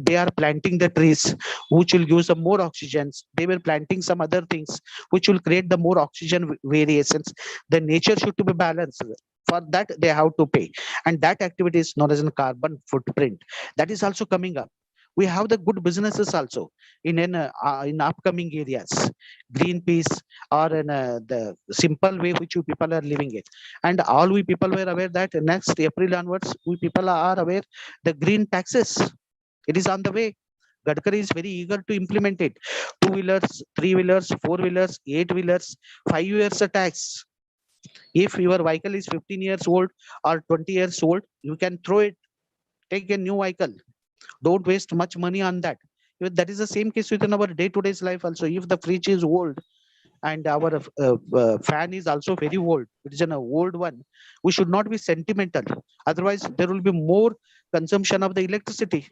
Speaker 5: they are planting the trees which will give some more oxygens. They were planting some other things which will create the more oxygen variations. The nature should to be balanced. For that they have to pay, and that activity is known as a carbon footprint. That is also coming up. We have the good businesses also in upcoming areas, Greenpeace, or in the simple way which you people are living it. And all we people were aware that next April onwards, we people are aware the green taxes. It is on the way. Gadkari is very eager to implement it. 2-wheelers, 3-wheelers, 4-wheelers, 8-wheelers, 5 years a tax. If your vehicle is 15 years old or 20 years old, you can throw it, take a new vehicle. Don't waste much money on that. That is the same case within our day-to-day life also. If the fridge is old and our fan is also very old, it is an old one, we should not be sentimental. Otherwise, there will be more consumption of the electricity.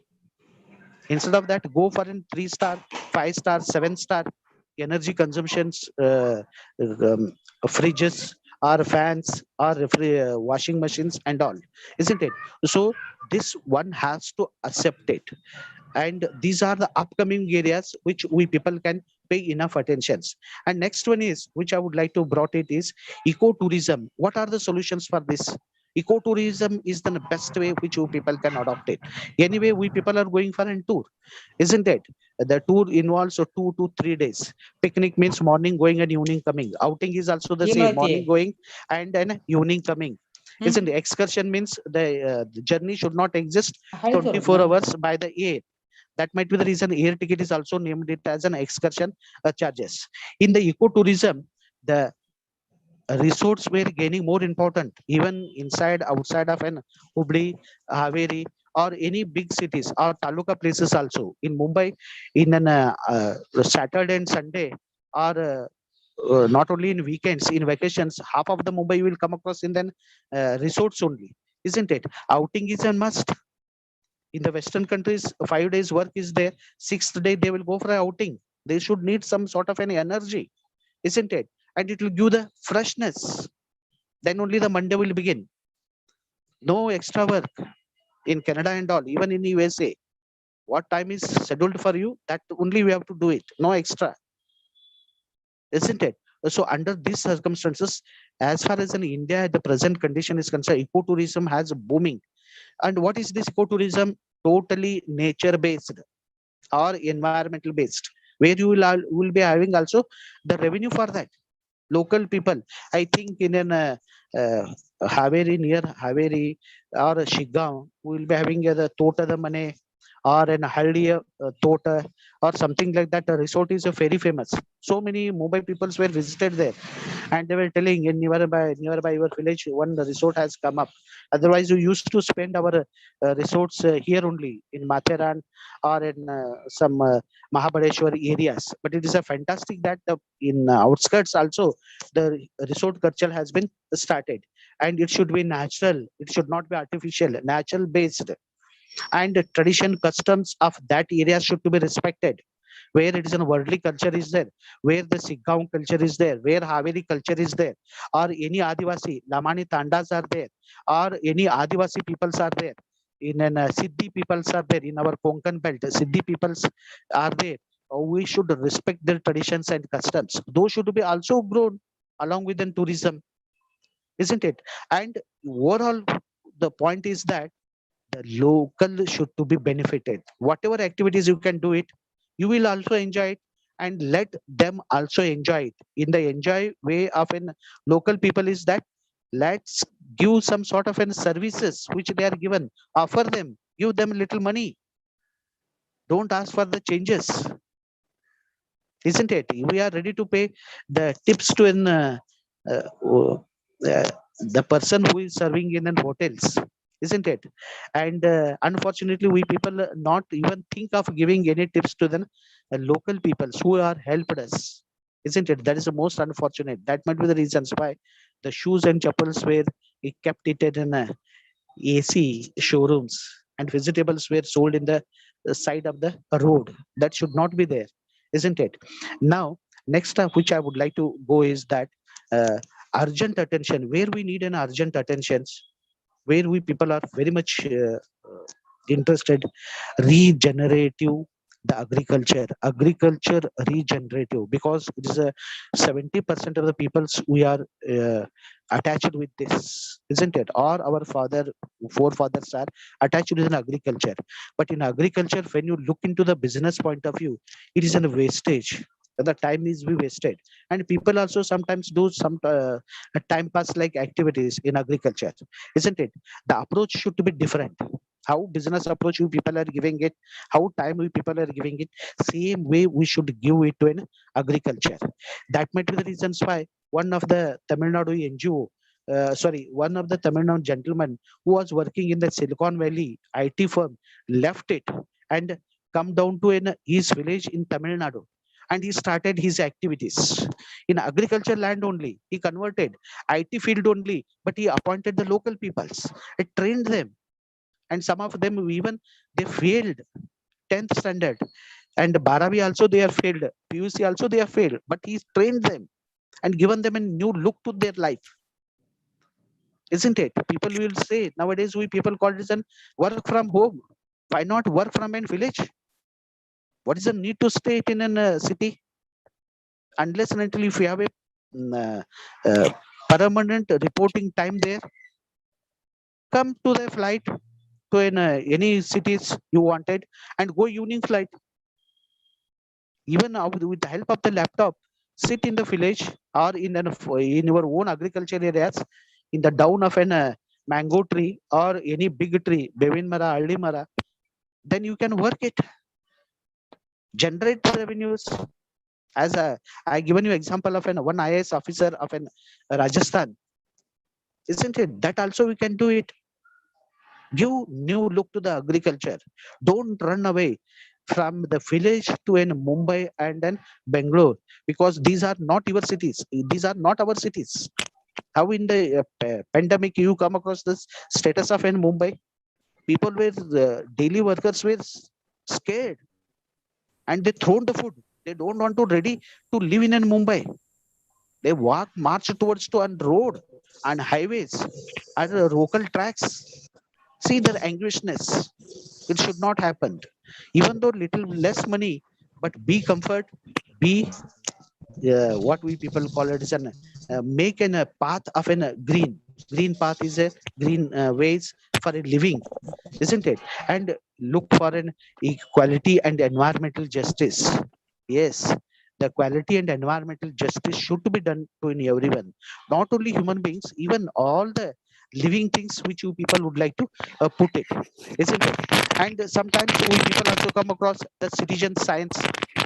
Speaker 5: Instead of that, go for a 3-star, 5-star, 7-star energy consumptions, fridges or fans or washing machines and all, isn't it? So this one has to accept it. And these are the upcoming areas which we people can pay enough attentions. And next one is, which I would like to brought it is ecotourism. What are the solutions for this? Ecotourism is the best way which you people can adopt it. Anyway, we people are going for a tour, isn't it? The tour involves 2 to 3 days. Picnic means morning going and evening coming. Outing is also the same, morning going and then evening coming. Isn't it? Excursion means the journey should not exist 24 hours by the air. That might be the reason air ticket is also named it as an excursion charges. In the ecotourism, the resorts were gaining more important, even inside, outside of an Hubli, Haveri, or any big cities or taluka places also. In Mumbai, in an Saturday and Sunday, or not only in weekends, in vacations, half of the Mumbai you will come across in then resorts only, isn't it? Outing is a must. In the Western countries, 5 days work is there. 6th day they will go for an outing. They should need some sort of an energy, isn't it? And it will give the freshness. Then only the Monday will begin. No extra work in Canada and all, even in USA. What time is scheduled for you? That only we have to do it. No extra, isn't it? So under these circumstances, as far as in India, the present condition is concerned, ecotourism has booming. And what is this ecotourism? Totally nature based or environmental based, where you will be having also the revenue for that. Local people, I think in an Haveri, near Haveri or Shiggaon, we will be having the Tota the Mane or an Haldia Tota or something like that. The resort is very famous. So many Mumbai peoples were visited there, and they were telling in nearby your village one resort has come up. Otherwise, we used to spend our resorts here only in Matheran or in some Mahabadeshwar areas. But it is a fantastic that in outskirts also the resort culture has been started, and it should be natural. It should not be artificial, natural based, and the tradition customs of that area should to be respected. Where it is a worldly culture is there, where the Siggaon culture is there, where Haveri culture is there, or any Adivasi, Lamani Tandas are there, or any Adivasi peoples are there. In an Siddhi peoples are there in our Konkan belt. Siddhi peoples are there. We should respect their traditions and customs. Those should be also grown along with the tourism, isn't it? And overall, the point is that the local should to be benefited. Whatever activities you can do it, you will also enjoy it, and let them also enjoy it. In the enjoy way of an local people is that let's give some sort of an services which they are given, offer them, give them little money. Don't ask for the changes, isn't it? We are ready to pay the tips to an uh, uh, the person who is serving in an hotels, isn't it? And unfortunately, we people not even think of giving any tips to the local peoples who are helped us, isn't it? That is the most unfortunate. That might be the reasons why the shoes and chappals were kept it in AC showrooms, and vegetables were sold in the side of the road. That should not be there, isn't it? Now, next up, which I would like to go is that uh, urgent attention, where we need an urgent attention, where we people are very much interested, regenerative, the agriculture regenerative, because it is a 70% of the peoples we are attached with this, isn't it? Or our forefathers are attached with an agriculture. But in agriculture, when you look into the business point of view, it is a wastage. The time is we wasted, and people also sometimes do some time pass like activities in agriculture, isn't it? The approach should be different. How business approach you people are giving it, how time we people are giving it, same way we should give it to an agriculture. That might be the reasons why one of the Tamil Nadu NGO, one of the Tamil Nadu gentleman who was working in the Silicon Valley IT firm left it and come down to his village in Tamil Nadu, and he started his activities in agriculture land only. He converted IT field only, but he appointed the local peoples, he trained them, and some of them even they failed 10th standard, and Baravi also they are failed, PUC also they are failed, but he trained them and given them a new look to their life, isn't it? People will say nowadays we people call it an work from home. Why not work from a village? What is the need to stay in a city? Unless and until if you have a uh, uh, permanent reporting time there, come to the flight to any cities you wanted and go evening flight. Even with the help of the laptop, sit in the village or in your own agriculture areas, in the down of an mango tree or any big tree, Bevin Mara, Aldi Mara, then you can work it, generate revenues. As I given you example of one IAS officer of an Rajasthan, isn't it? That also we can do it. Give new look to the agriculture. Don't run away from the village to in Mumbai and then Bangalore, because these are not your cities. These are not our cities. How in the pandemic you come across this status of in Mumbai? People were daily workers were scared and they thrown the food. They don't want to ready to live in Mumbai. They march towards to on road and highways and local tracks. See their anguishness. It should not happen. Even though little less money, but be comfort, be what we people call it is an make a path of a green path is a green ways for a living, isn't it? And look for an equality and environmental justice. Yes, the quality and environmental justice should be done to in everyone, not only human beings, even all the living things which you people would like to put it, isn't it? And sometimes we people also come across the citizen science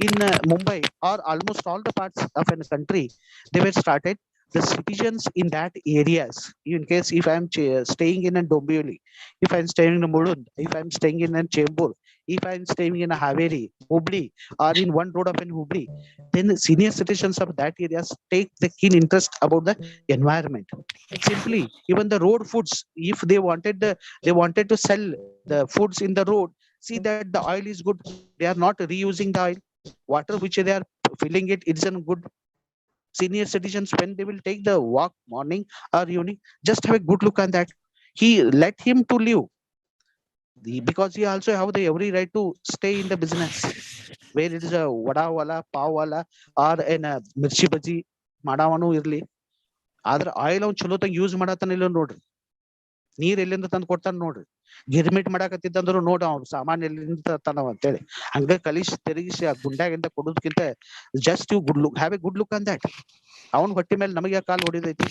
Speaker 5: in Mumbai or almost all the parts of a country. They were started the citizens in that areas. In case if I'm staying in a Dombivli, if I'm staying in a Mulund, if I'm staying in a Chembur, if I'm staying in a Haveri, Hubli, or in one road of an Hubli, then the senior citizens of that areas take the keen interest about the environment. Simply, even the road foods, if they wanted to sell the foods in the road, see that the oil is good. They are not reusing the oil. Water which they are filling it isn't good. Senior citizens, when they will take the walk morning or evening, just have a good look on that. He let him to live. Because he also have the every right to stay in the business where it is a vada wala, pav wala, or in a mirchi baji ಮಾಡವನು ಇರ್ಲಿ, ಆದ್ರೆ oil ಅವ್ನು ಚಲೋತಾಗ use ಮಾಡತ್ತಾನಿಲ್ಲ ನೋಡ್ರಿ. ನೀರ್ ಎಲ್ಲಿಂದ ತಂದು ಕೊಡ್ತಾನ ನೋಡ್ರಿ. ಗಿರ್ಮಿಟ್ ಮಾಡಾಕತ್ತಿದ್ದಂದ್ರು ನೋಡ ಅವ್ನು ಸಾಮಾನ್ ಎಲ್ಲಿಂದ ತರ್ತಾನವ ಅಂತೇಳಿ ಹಂಗ ಕಲಿಸಿ ತಿರುಗಿಸಿ ಆ ಗುಂಡ್ಯಾಗಿಂದ ಕೊಡೋದಕ್ಕಿಂತ just you good look, have a good look on that. ಅವನ್ ಹೊಟ್ಟಿ ಮೇಲೆ ನಮಗೆ ಕಾಲ್ ಹೊಡಿದೈತಿ,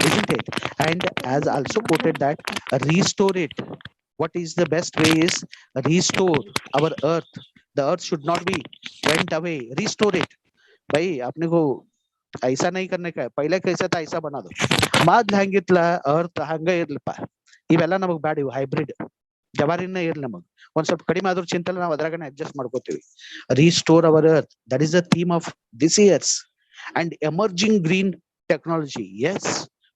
Speaker 5: isn't it? And as also quoted that restore it. What is the best way is restore our earth. The earth should not be went away. Restore it. भाई आपने को ऐसा नहीं करने का है. पहले कैसा था ऐसा बना दो. ಮಾದ್ಲ ಹಂಗಿತ್ಲ ಅರ್ಥ ಹಂಗ ಇರ್ಲಪ್ಪ. ಇವೆಲ್ಲ ನಮಗ್ ಬ್ಯಾಡ, ಇವು ಹೈಬ್ರಿಡ್ ಜವಾರಿನ ಇರ್ಲಿ. ನಮಗ್ ಒಂದ್ ಸ್ವಲ್ಪ ಕಡಿಮೆ ಆದ್ರೂ ಚಿಂತಲ್ಲ, ನಾವು ಅದ್ರಾಗನೆ ಅಡ್ಜಸ್ಟ್ ಮಾಡ್ಕೋತೀವಿ. Restore our earth. That is the theme of this year's. And emerging green technology. Yes,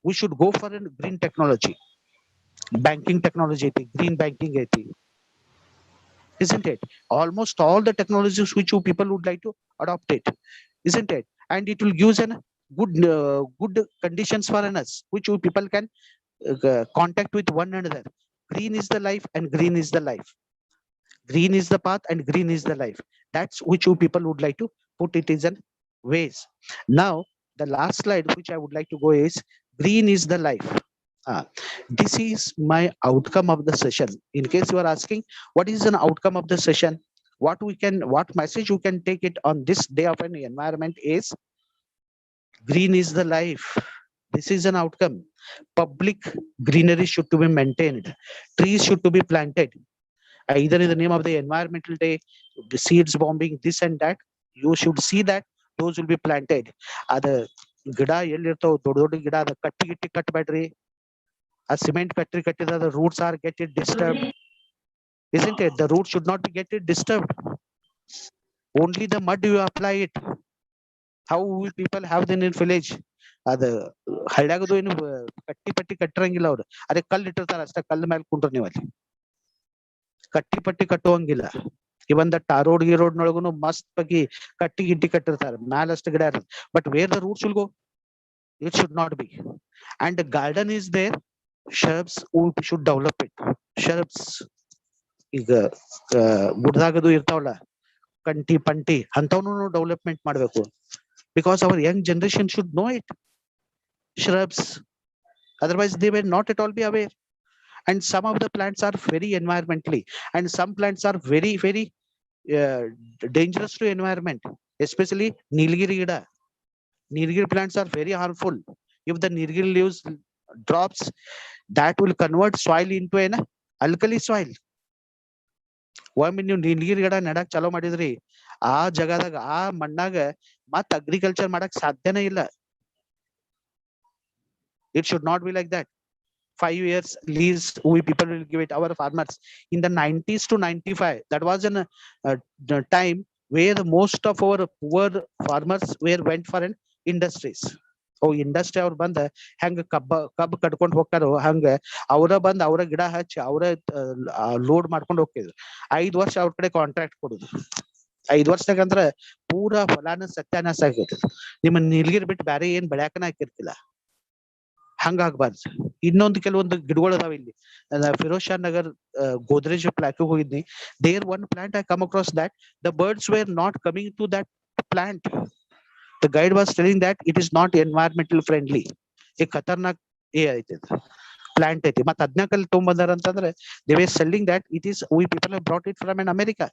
Speaker 5: we should go for a green technology. Banking technology, green banking, isn't it? Almost all the technologies which you people would like to adopt it, isn't it? And it will give an good conditions for us, which you people can contact with one another. Green is the life and green is the life. Green is the path and green is the life. That's which you people would like to put it in ways. Now, the last slide which I would like to go is green is the life. This is my outcome of the session. In case you are asking what is an outcome of the session, what message you can take it on this day of an environment is green is the life. This is an outcome. Public greenery should to be maintained. Trees should to be planted. Either in the name of the environmental day, the seeds bombing, this and that, you should see that those will be planted. Ada gida ellirtav dodu gida ada katti katbadri. A cement factory kattida, the roots are getting disturbed, isn't it? The roots should not be getting disturbed. Only the mud you apply it. How will people have in village? ಅದು ಹಳ್ಳ್ಯಾಗದು ಏನು ಕಟ್ಟಿ ಕಟ್ಟಿರಂಗಿಲ್ಲ ಅವ್ರು. ಅದೇ ಕಲ್ಲು ಇಟ್ಟಿರ್ತಾರ ಅಷ್ಟೇ, ಕಲ್ಲು ಮೇಲೆ ಕುಂಡ್ರ ನೀವು ಅಲ್ಲಿ ಕಟ್ಟಿ ಕಟ್ಟುವಂಗಿಲ್ಲ. ಇವನ್ ದ ರೋಡ್ ನೊಳಗುನು ಮಸ್ತ್ ಬಗ್ಗೆ ಕಟ್ಟಿ ಕಟ್ಟಿರ್ತಾರೆ, ಮ್ಯಾಲ ಅಷ್ಟು ಗಿಡ ಇರ್ತದೆ. But where the roots will go, it should not be. And the garden is there. Shrubs, we should develop it. Shrubs ಈಗ ಗುಡ್ದಾಗದು ಇರ್ತಾವಲ್ಲ ಕಂಟಿ ಪಂಟಿ ಅಂತವನು ಡೆವಲಪ್ಮೆಂಟ್ ಮಾಡ್ಬೇಕು. Because our young generation should know it. Shrubs, Otherwise, they will not at all be aware. And some of the plants are very environmentally, and some plants are very dangerous to environment, especially Nilgiri Gida. Nilgiri plants are very harmful. If the Nilgiri leaves drops, that will convert soil into an alkali soil. ಒಮ್ಮೆ ನೀವು ನೀಲಗಿರಿ ಗಿಡ ನೆಡಕ್ ಚಾಲೂ ಮಾಡಿದ್ರಿ, ಆ ಜಗದಾಗ ಆ ಮಣ್ಣಾಗ ಮತ್ ಅಗ್ರಿಕಲ್ಚರ್ ಮಾಡಕ್ ಸಾಧ್ಯನೇ ಇಲ್ಲ. It should not be like that. 5 years lease we people will give it our farmers in the 90s to 95. That was an time where the most of our poor farmers went for an industries. Industry ಅವ್ರು ಬಂದ ಹೆಂಗ ಕಬ್ಬ ಕಟ್ಕೊಂಡ್ ಹೋಗ್ತಾರೋ ಹಂಗ ಅವರ ಬಂದ್ ಅವರ ಗಿಡ ಹಚ್ಚಿ ಅವರ ಲೋಡ್ ಮಾಡ್ಕೊಂಡು ಹೋಗ್ತಿದ್ರು. 5 ವರ್ಷ ಅವ್ರ ಕಡೆ ಕಾಂಟ್ರಾಕ್ಟ್ ಕೊಡುದು. 5 ವರ್ಷದಾಗ ಅಂದ್ರ ಪೂರಾ ಫಲಾನ ಸತ್ಯಾನಾಶ ಆಗೈತಿ. ನಿಮ್ಮ ನೀಲಗಿರಿ ಬಿಟ್ಟು ಬೇರೆ ಏನ್ ಬೆಳ್ಯಾಕನ ಹಾಕಿರ್ತಿಲ್ಲ. ಹಂಗಾಗ್ಬಾರ್ದು. ಇನ್ನೊಂದು ಕೆಲವೊಂದು ಗಿಡಗಳು ಅದಾವ ಇಲ್ಲಿ. ಫಿರೋಜ್ ಶಾ ನಗರ್ ಗೋದ್ರೇಜ್ ಪ್ಲಾಕ್ ಹೋಗಿದ್ನಿ. There one plant I come across that the birds were not coming to that plant. The guide was telling that it is not environmental friendly. ಖತರ್ನಾಕ್ ಐತಿ ಪ್ಲಾಂಟ್ ಐತಿ. ಮತ್ ಅದ್ನಾಕಲ್ಲಿ ತೊಗೊಂಬಂದಾರ ಅಂತಂದ್ರೆ they were selling that it is we people have brought it from an America.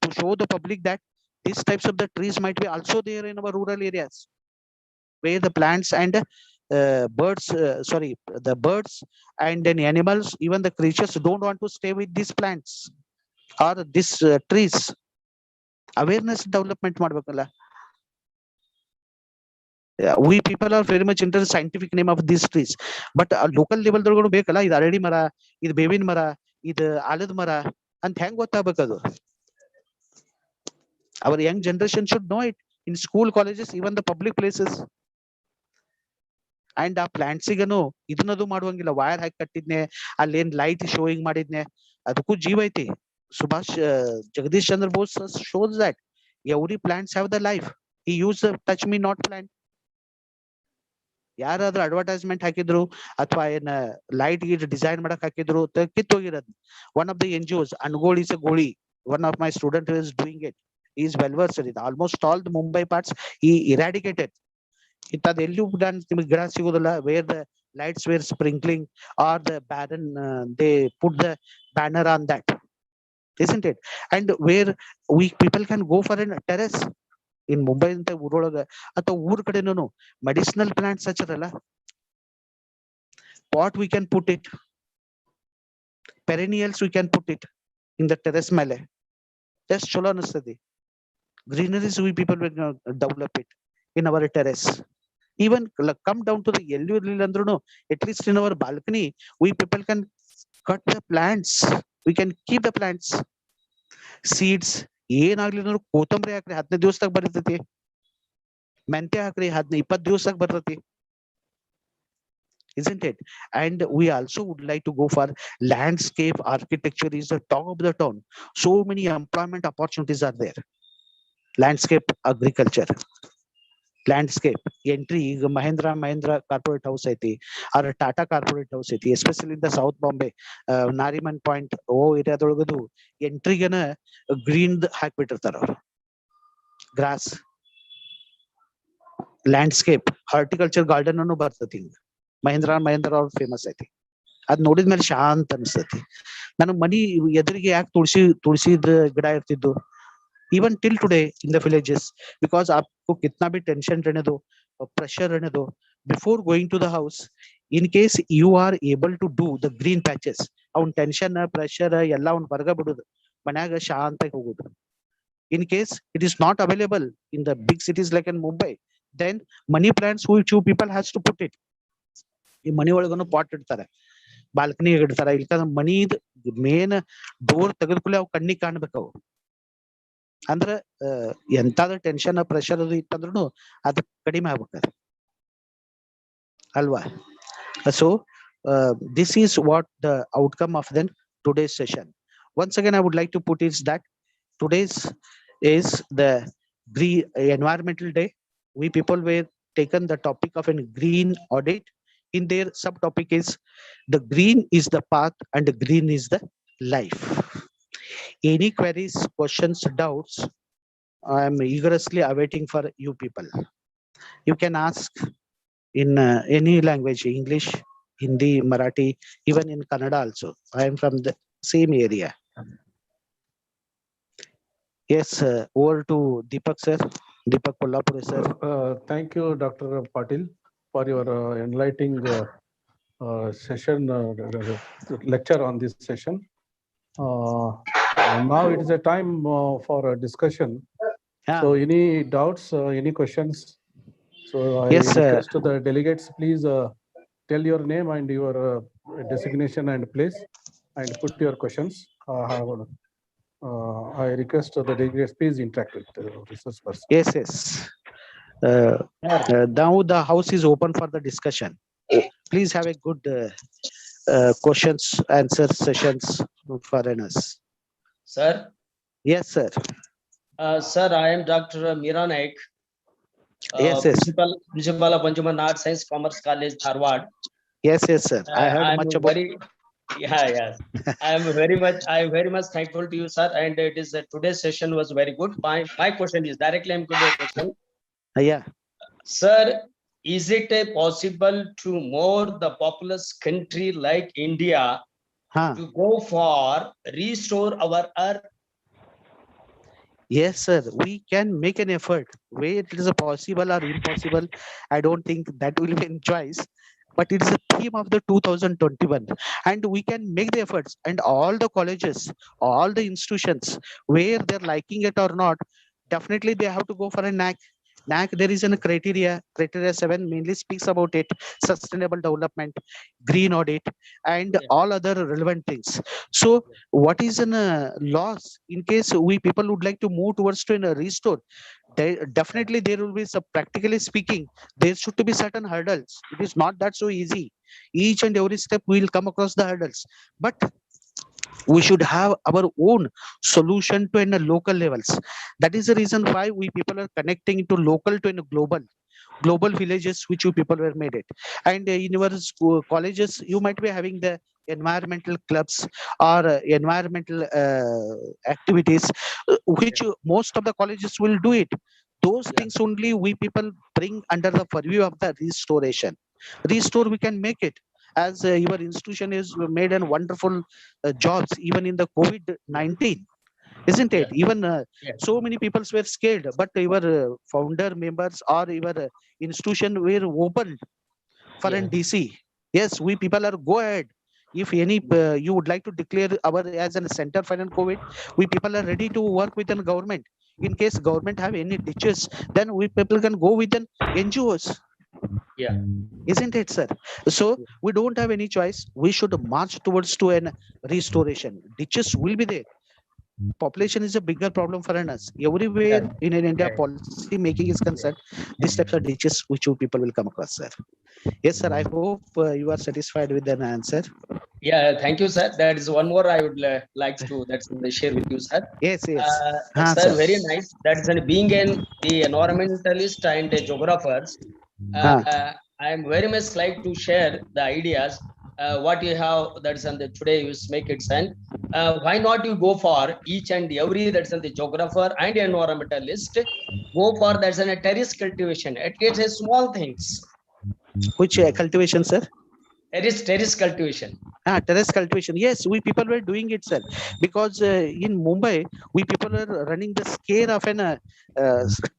Speaker 5: To show the public that these types of the trees might be also there in our rural areas where the plants and birds the birds and then animals, even the creatures don't want to stay with these plants or these trees. Awareness development ಮಾಡ್ಬೇಕಲ್ಲ. We people are very much into the scientific name of these trees, but local level ದೊಳಗೂ ಬೇಕಲ್ಲ. ಇದು ಅರಳಿ ಮರ, ಇದು ಬೇವಿನ ಮರ, ಇದು ಆಲದ ಮರ ಅಂತ ಹೆಂಗ್ ಗೊತ್ತಾಗಬೇಕದು? Our young generation should know it in school, colleges, even the public places. And ಆ ಪ್ಲಾಂಟ್ಸಿಗನು ಇದನ್ನದು ಮಾಡುವಂಗಿಲ್ಲ. ವೈರ್ ಹಾಕಿ ಕಟ್ಟಿದ್ನೆ, ಅಲ್ಲೇನ್ ಲೈಟ್ ಶೋಯಿಂಗ್ ಮಾಡಿದ್ನೆ, ಅದಕ್ಕೂ ಜೀವ ಐತಿ. Subhash Jagadish Chandra Bose shows that every plants have the life. He used the touch me not plant. ಯಾರಾದ್ರೂ advertisement ಹಾಕಿದ್ರು ಅಥವಾ ಏನ್ light ಗೀಟ್ design ಮಾಡಕ್ ಹಾಕಿದ್ರು ಕಿತ್ತೋಗಿರೋದು. One of the NGOs, Angol is a Goli, one of my student is doing it. He is well versed in almost all the Mumbai parts. He eradicated. ಇಂಥದ್ದು ಎಲ್ಲೂ ನಿಮಗೆ ಗಿಡ ಸಿಗೋದಿಲ್ಲ where the lights were sprinkling or the barren they put the banner on that, isn't it? And where we people can go for a terrace in Mumbai ಅಂತ ಊರೊಳಗ ಅಥವಾ ಊರ್ ಕಡೆನೂ medicinal plants ಹಚ್ಚರಲ್ಲ, pot we can put it, perennials we can put it in the terrace ಮೇಲೆ. just ಚಲೋ ಅನಿಸ್ತದೆ. greeneries we people will develop it in our terrace. Even come down to the yellow andruno, at least in our balcony we people can cut the plants, we can keep the plants. Seeds ಏನಾಗ್ಲಿ ಅಂದ್ರೆ ಕೊತ್ತಂಬರಿ ಹಾಕ್ರಿ 15 ದಿವಸದಾಗ ಬರ್ತೈತಿ, ಮೆಂತ್ಯ ಹಾಕ್ರಿ 20 ದಿವಸದಾಗ ಬರ್ತೈತಿ, isn't it? And we also would like to go for landscape architecture is the top of the town. So many employment opportunities are there. Landscape agriculture, landscape entry ಈಗ Mahindra corporate house ಐತಿ, or Tata corporate house ಐತಿ, especially in the south Bombay Nariman point ಏರಿಯಾದೊಳಗದು ಎಂಟ್ರಿಗನ green ಹಾಕ್ಬಿಟ್ಟಿರ್ತಾರ ಅವ್ರು. Grass landscape horticulture garden ಅನ್ನು ಬರ್ತೈತಿ. ಮಹೇಂದ್ರ ಅವ್ರ ಫೇಮಸ್ ಐತಿ. ಅದ್ ನೋಡಿದ್ಮೇಲೆ ಶಾಂತ ಅನಿಸ್ತೈತಿ. ನಾನು ಮನಿ ಎದುರಿಗೆ ಯಾಕೆ ತುಳಸಿದ ಗಿಡ ಇರ್ತಿದ್ದು even till today in the villages, because aapko kitna bhi tension rehne do, pressure rehne do, before going to the house, in case you are able to do the green patches, avun tension pressure ella avun varga bidudu, ಮನ್ಯಾಗ ಶಾಂತಾಗಿ ಹೋಗುದು. In case it is not available in the big cities like in Mumbai, then money plants which you people has to put it. ಈ ಮನಿ ಒಳಗನು pot ಇಡ್ತಾರೆ, balcony ಇಡ್ತಾರೆ. ಇಲ್ಕಂದ್ರೆ ಮನಿ main door ತೆಗೆದುಕೊಳ್ಳಿ ಅವು ಕಣ್ಣಿಗೆ ಕಾಣ್ಬೇಕು. ಅವು ಅಂದ್ರೆ ಎಂತಾದ ಟೆನ್ಷನ್ ಪ್ರೆಷರ್ ಅದು ಇತ್ತಂದ್ರೂ ಅದು ಕಡಿಮೆ ಆಗ್ಬೇಕದು ಅಲ್ವಾ? So this is what the outcome of then today's session. Once again I would like to put is that today's is the environmental day. We people were taken the topic of a green audit. In their subtopic is the green is the path and the green is the life. Any queries, questions, doubts, I am eagerly awaiting for you people. You can ask in any language, English, Hindi, Marathi, even in Kannada also. I am from the same area. Yes, over to Deepak sir, Deepak Kollapure sir.
Speaker 4: Thank you, Dr. Patil, for your enlightening session, lecture on this session. Now it is a time for a discussion. So any doubts, any questions? So I
Speaker 5: Yes,
Speaker 4: request to the delegates, please tell your name and your designation and place and put your questions. I request the delegates, please interact with the resource person.
Speaker 5: Yes, yes. Now the house is open for the discussion. Please have a good questions, answer sessions for us.
Speaker 10: Sir,
Speaker 5: Yes, sir.
Speaker 10: sir, I am Dr. Meera Naik,
Speaker 5: Yes, yes.
Speaker 10: Principal of Anjuman Arts Science Commerce College, Harvard.
Speaker 5: Yes, yes, sir. I heard
Speaker 10: I'm
Speaker 5: much about.
Speaker 10: yes. I am very much thankful to you, sir. And it is today's session was very good. My question is directly I'm going to question.
Speaker 5: Yeah.
Speaker 10: Sir, is it possible to more the populous country like India to go for restore our earth?
Speaker 5: Yes, sir. We can make an effort. Whether it is a possible or impossible, I don't think that will be a choice. But it is a theme of the 2021, and we can make the efforts. And all the colleges, all the institutions, where they're liking it or not, definitely they have to go for a NAC. NAC, there is a criteria 7 mainly speaks about it: sustainable development, green audit, and all other relevant things. So what is an loss in case we people would like to move towards to a restore? Definitely there will be some, practically speaking, there should be certain hurdles. It is not that so easy. Each and every step we will come across the hurdles, but we should have our own solution to in a local levels. That is the reason why we people are connecting to local to in a global villages which you people were made it. And in your colleges you might be having the environmental clubs or environmental activities which most of the colleges will do it. Those things only we people bring under the purview of the restoration. Restore we can make it, as your institution is made a wonderful jobs even in the COVID-19, isn't it? Even so many people were scared, but your founder members or your institution were open for an DC. Yes, we people are go ahead. If any you would like to declare our as a center for an COVID, we people are ready to work with the government. In case government have any ditches, then we people can go with an NGOs.
Speaker 10: Yeah.
Speaker 5: Isn't it, sir? So we don't have any choice. We should march towards to an restoration. Ditches will be there. Population is a bigger problem for us. Everywhere in India, policy making is concerned, these types of ditches which you people will come across, sir. Yes, sir. I hope you are satisfied with an answer.
Speaker 10: Yeah, thank you, sir. That is one more I would like to share with you, sir.
Speaker 5: Yes, yes.
Speaker 10: Sir, very nice. That is being the environmentalist and a geographers. I am very much like to share the ideas. What you have that's on the today you make it sense. Why not you go for each and every that's on the geographer and environmentalist go for that's on a terrace cultivation. It gets a small things.
Speaker 5: Which cultivation, sir?
Speaker 10: Terrace cultivation.
Speaker 5: Terrace cultivation. Yes, we people were doing it, sir. Because in Mumbai, we people are running the scare of an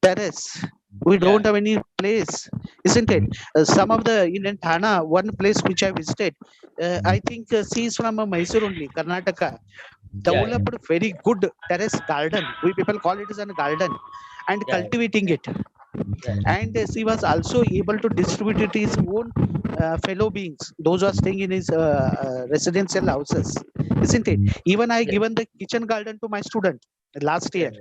Speaker 5: terrace. We don't have any place, isn't it? Some of the in Thana, one place which I visited, I think she is from Mysore only, Karnataka. Developed very good terrace garden. We people call it as a garden, and cultivating it. And she was also able to distribute it to his own fellow beings, those who are staying in his residential houses, isn't it? Even I given the kitchen garden to my student last year,